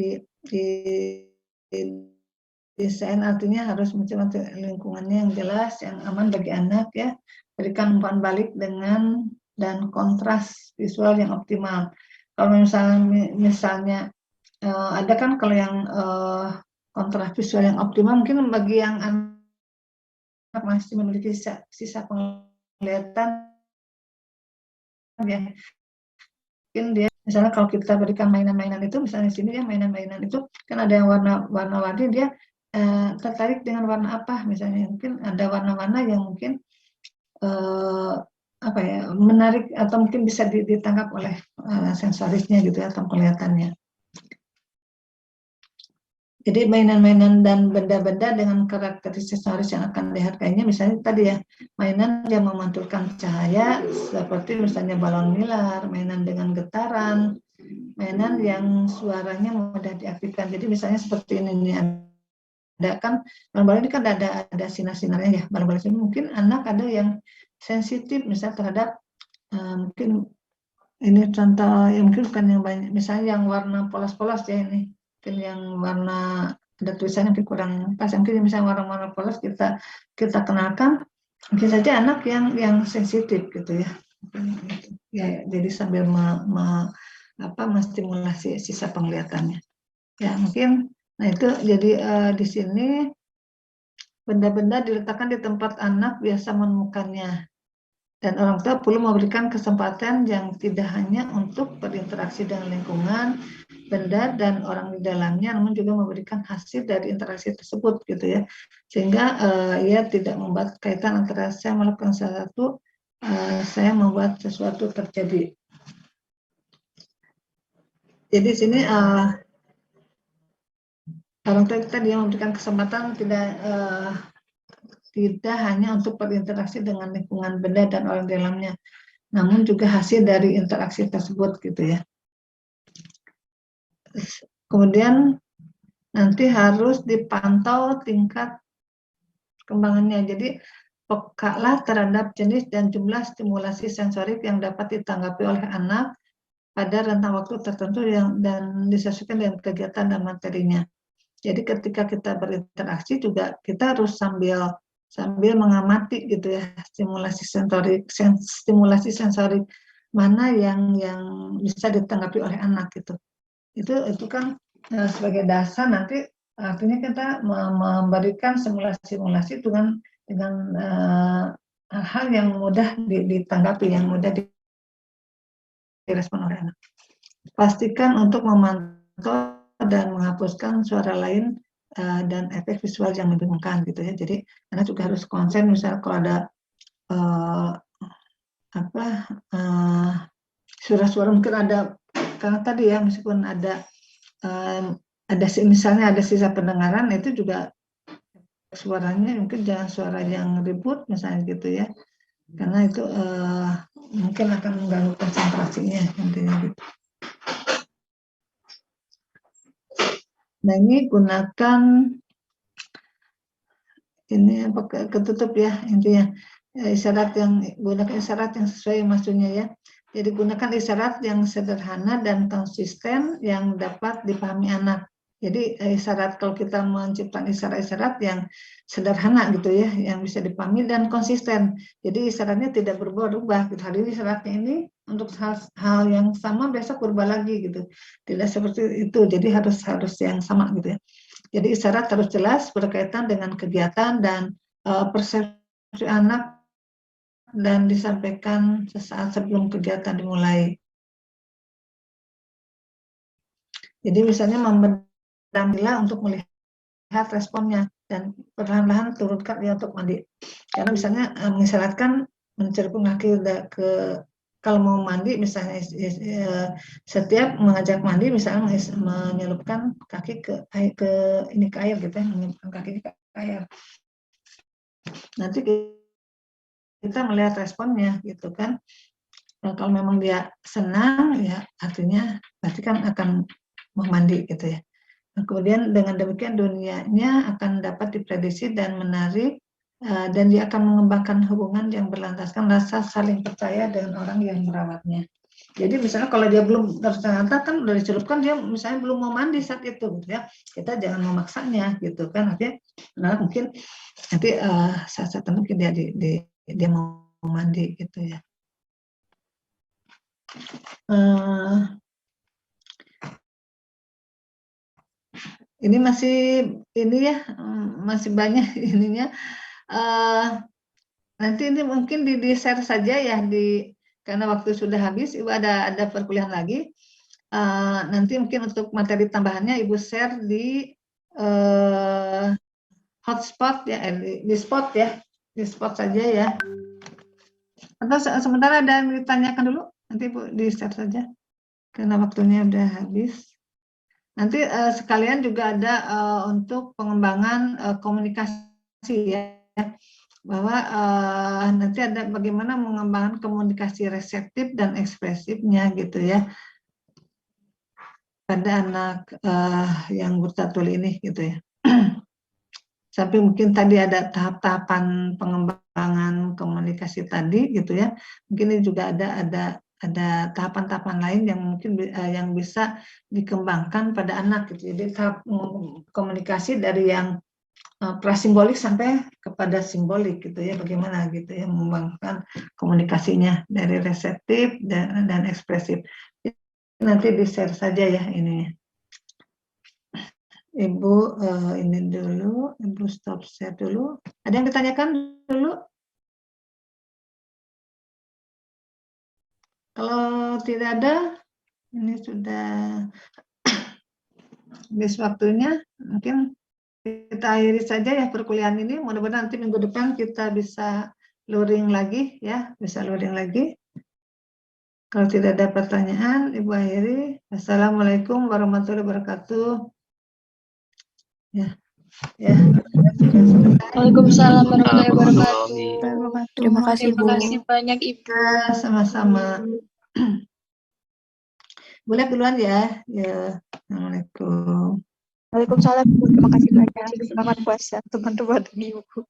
S4: desain, artinya harus menciptakan lingkungannya yang jelas, yang aman bagi anak ya. Berikan umpan balik dengan dan kontras visual yang optimal. Kalau misalnya ada kan kalau yang kontras visual yang optimal mungkin bagi yang anak masih memiliki sisa penglihatan ya, mungkin dia misalnya kalau kita berikan mainan-mainan itu, misalnya di sini ya mainan-mainan itu kan ada yang warna-warni, dia tertarik dengan warna apa, misalnya mungkin ada warna-warna yang mungkin apa ya, menarik atau mungkin bisa ditangkap oleh sensorisnya gitu ya, atau kelihatannya. Jadi mainan-mainan dan benda-benda dengan karakteristik sensoris yang akan dihargainya, misalnya tadi ya, mainan yang memantulkan cahaya, seperti misalnya balon milar, mainan dengan getaran, mainan yang suaranya mudah diaktifkan. Jadi misalnya seperti ini ada kan, balon-balon ini kan ada sinar-sinarnya ya, balon-balon ini mungkin anak ada yang sensitif misalnya terhadap mungkin ini contoh yang mungkin bukan yang banyak, misalnya yang warna polos-polos ya, ini mungkin yang warna ada tulisannya mungkin kurang pas, mungkin misalnya warna-warna polos kita kenalkan, mungkin saja anak yang sensitif gitu ya. Ya, jadi sambil menstimulasi sisa penglihatannya. Ya mungkin, nah itu jadi di sini benda-benda diletakkan di tempat anak biasa menemukannya. Dan orang tua perlu memberikan kesempatan yang tidak hanya untuk berinteraksi dengan lingkungan, benda, dan orang di dalamnya, namun juga memberikan hasil dari interaksi tersebut gitu ya. Sehingga ia tidak membuat kaitan antara saya melakukan sesuatu, saya membuat sesuatu terjadi. Jadi di sini orang tua kita dia memberikan kesempatan tidak hanya untuk berinteraksi dengan lingkungan benda dan orang di dalamnya, namun juga hasil dari interaksi tersebut gitu ya. Kemudian nanti harus dipantau tingkat perkembangannya. Jadi pekalah terhadap jenis dan jumlah stimulasi sensorik yang dapat ditanggapi oleh anak pada rentang waktu tertentu dan disesuaikan dengan kegiatan dan materinya. Jadi ketika kita berinteraksi juga kita harus sambil mengamati gitu ya, stimulasi sensorik mana yang bisa ditanggapi oleh anak gitu. Itu kan sebagai dasar nanti artinya kita memberikan simulasi dengan hal yang mudah ditanggapi, yang mudah direspon oleh anak. Pastikan untuk memantau dan menghapuskan suara lain dan efek visual yang membingungkan gitu ya. Jadi anak juga harus konsen, misalnya kalau ada suara-suara mungkin ada, karena tadi ya meskipun ada misalnya ada sisa pendengaran, itu juga suaranya mungkin jangan suara yang ribut misalnya gitu ya, karena itu mungkin akan mengganggu konsentrasinya nantinya gitu. Nah ini gunakan ini ketutup ya, intinya gunakan isyarat yang sesuai maksudnya ya. Jadi gunakan isyarat yang sederhana dan konsisten yang dapat dipahami anak. Jadi isyarat, kalau kita menciptakan isyarat-isyarat yang sederhana gitu ya, yang bisa dipahami dan konsisten. Jadi isyaratnya tidak berubah-ubah. Gitu. Hari ini isyaratnya ini untuk hal yang sama, besok berubah lagi gitu. Tidak seperti itu. Jadi harus yang sama gitu ya. Jadi isyarat harus jelas berkaitan dengan kegiatan dan persepsi anak dan disampaikan sesaat sebelum kegiatan dimulai. Jadi misalnya mendampingi untuk melihat responnya dan perlahan-lahan turunkan dia untuk mandi. Karena misalnya mengisyaratkan mencelupkan kaki ke kalau mau mandi misalnya setiap mengajak mandi misalnya menyelupkan kaki ke air gitu ya, menyelupkan kaki ke air. Nanti kita melihat responnya gitu kan. Nah, kalau memang dia senang ya artinya berarti kan akan mau mandi gitu ya. Nah, kemudian dengan demikian dunianya akan dapat diprediksi dan menarik dan dia akan mengembangkan hubungan yang berlandaskan rasa saling percaya dengan orang yang merawatnya. Jadi misalnya kalau dia belum ternyata kan udah dicelupkan dia misalnya belum mau mandi saat itu gitu ya, kita jangan memaksanya gitu kan, artinya mungkin nanti saat tertentu dia mau mandi gitu ya. Ini masih banyak ininya. Nanti ini mungkin di share saja ya karena waktu sudah habis, Ibu ada perkuliahan lagi. Nanti mungkin untuk materi tambahannya Ibu share di hotspot ya, di spot ya, di spot saja ya. Atau sementara ada yang ditanyakan dulu, nanti Ibu di share saja karena waktunya udah habis. Nanti sekalian juga ada untuk pengembangan komunikasi ya, bahwa nanti ada bagaimana mengembangkan komunikasi reseptif dan ekspresifnya gitu ya pada anak yang buta tuli ini gitu ya. Sampai mungkin tadi ada tahap-tahapan pengembangan komunikasi tadi gitu ya. Mungkin ini juga ada tahapan-tahapan lain yang mungkin yang bisa dikembangkan pada anak gitu. Jadi tahap komunikasi dari yang prasimbolik sampai kepada simbolik gitu ya, bagaimana gitu ya mengembangkan komunikasinya dari reseptif dan ekspresif. Nanti di share saja ya ini. Ibu ini dulu, Ibu stop share dulu. Ada yang ditanyakan dulu? Kalau tidak ada, ini sudah habis waktunya, mungkin kita akhiri saja ya perkuliahan ini. Mudah-mudahan nanti minggu depan kita bisa luring lagi ya, bisa luring lagi. Kalau tidak ada pertanyaan, Ibu akhiri. Assalamualaikum warahmatullahi wabarakatuh. Ya, ya.
S1: Waalaikumsalam warahmatullahi wabarakatuh.
S2: Terima kasih, Bu.
S1: Terima kasih banyak Ibu.
S4: Sama-sama. Boleh duluan ya. Ya, Assalamualaikum.
S1: Waalaikumsalam. Terima kasih banyak. Selamat puasa teman-teman Ibu.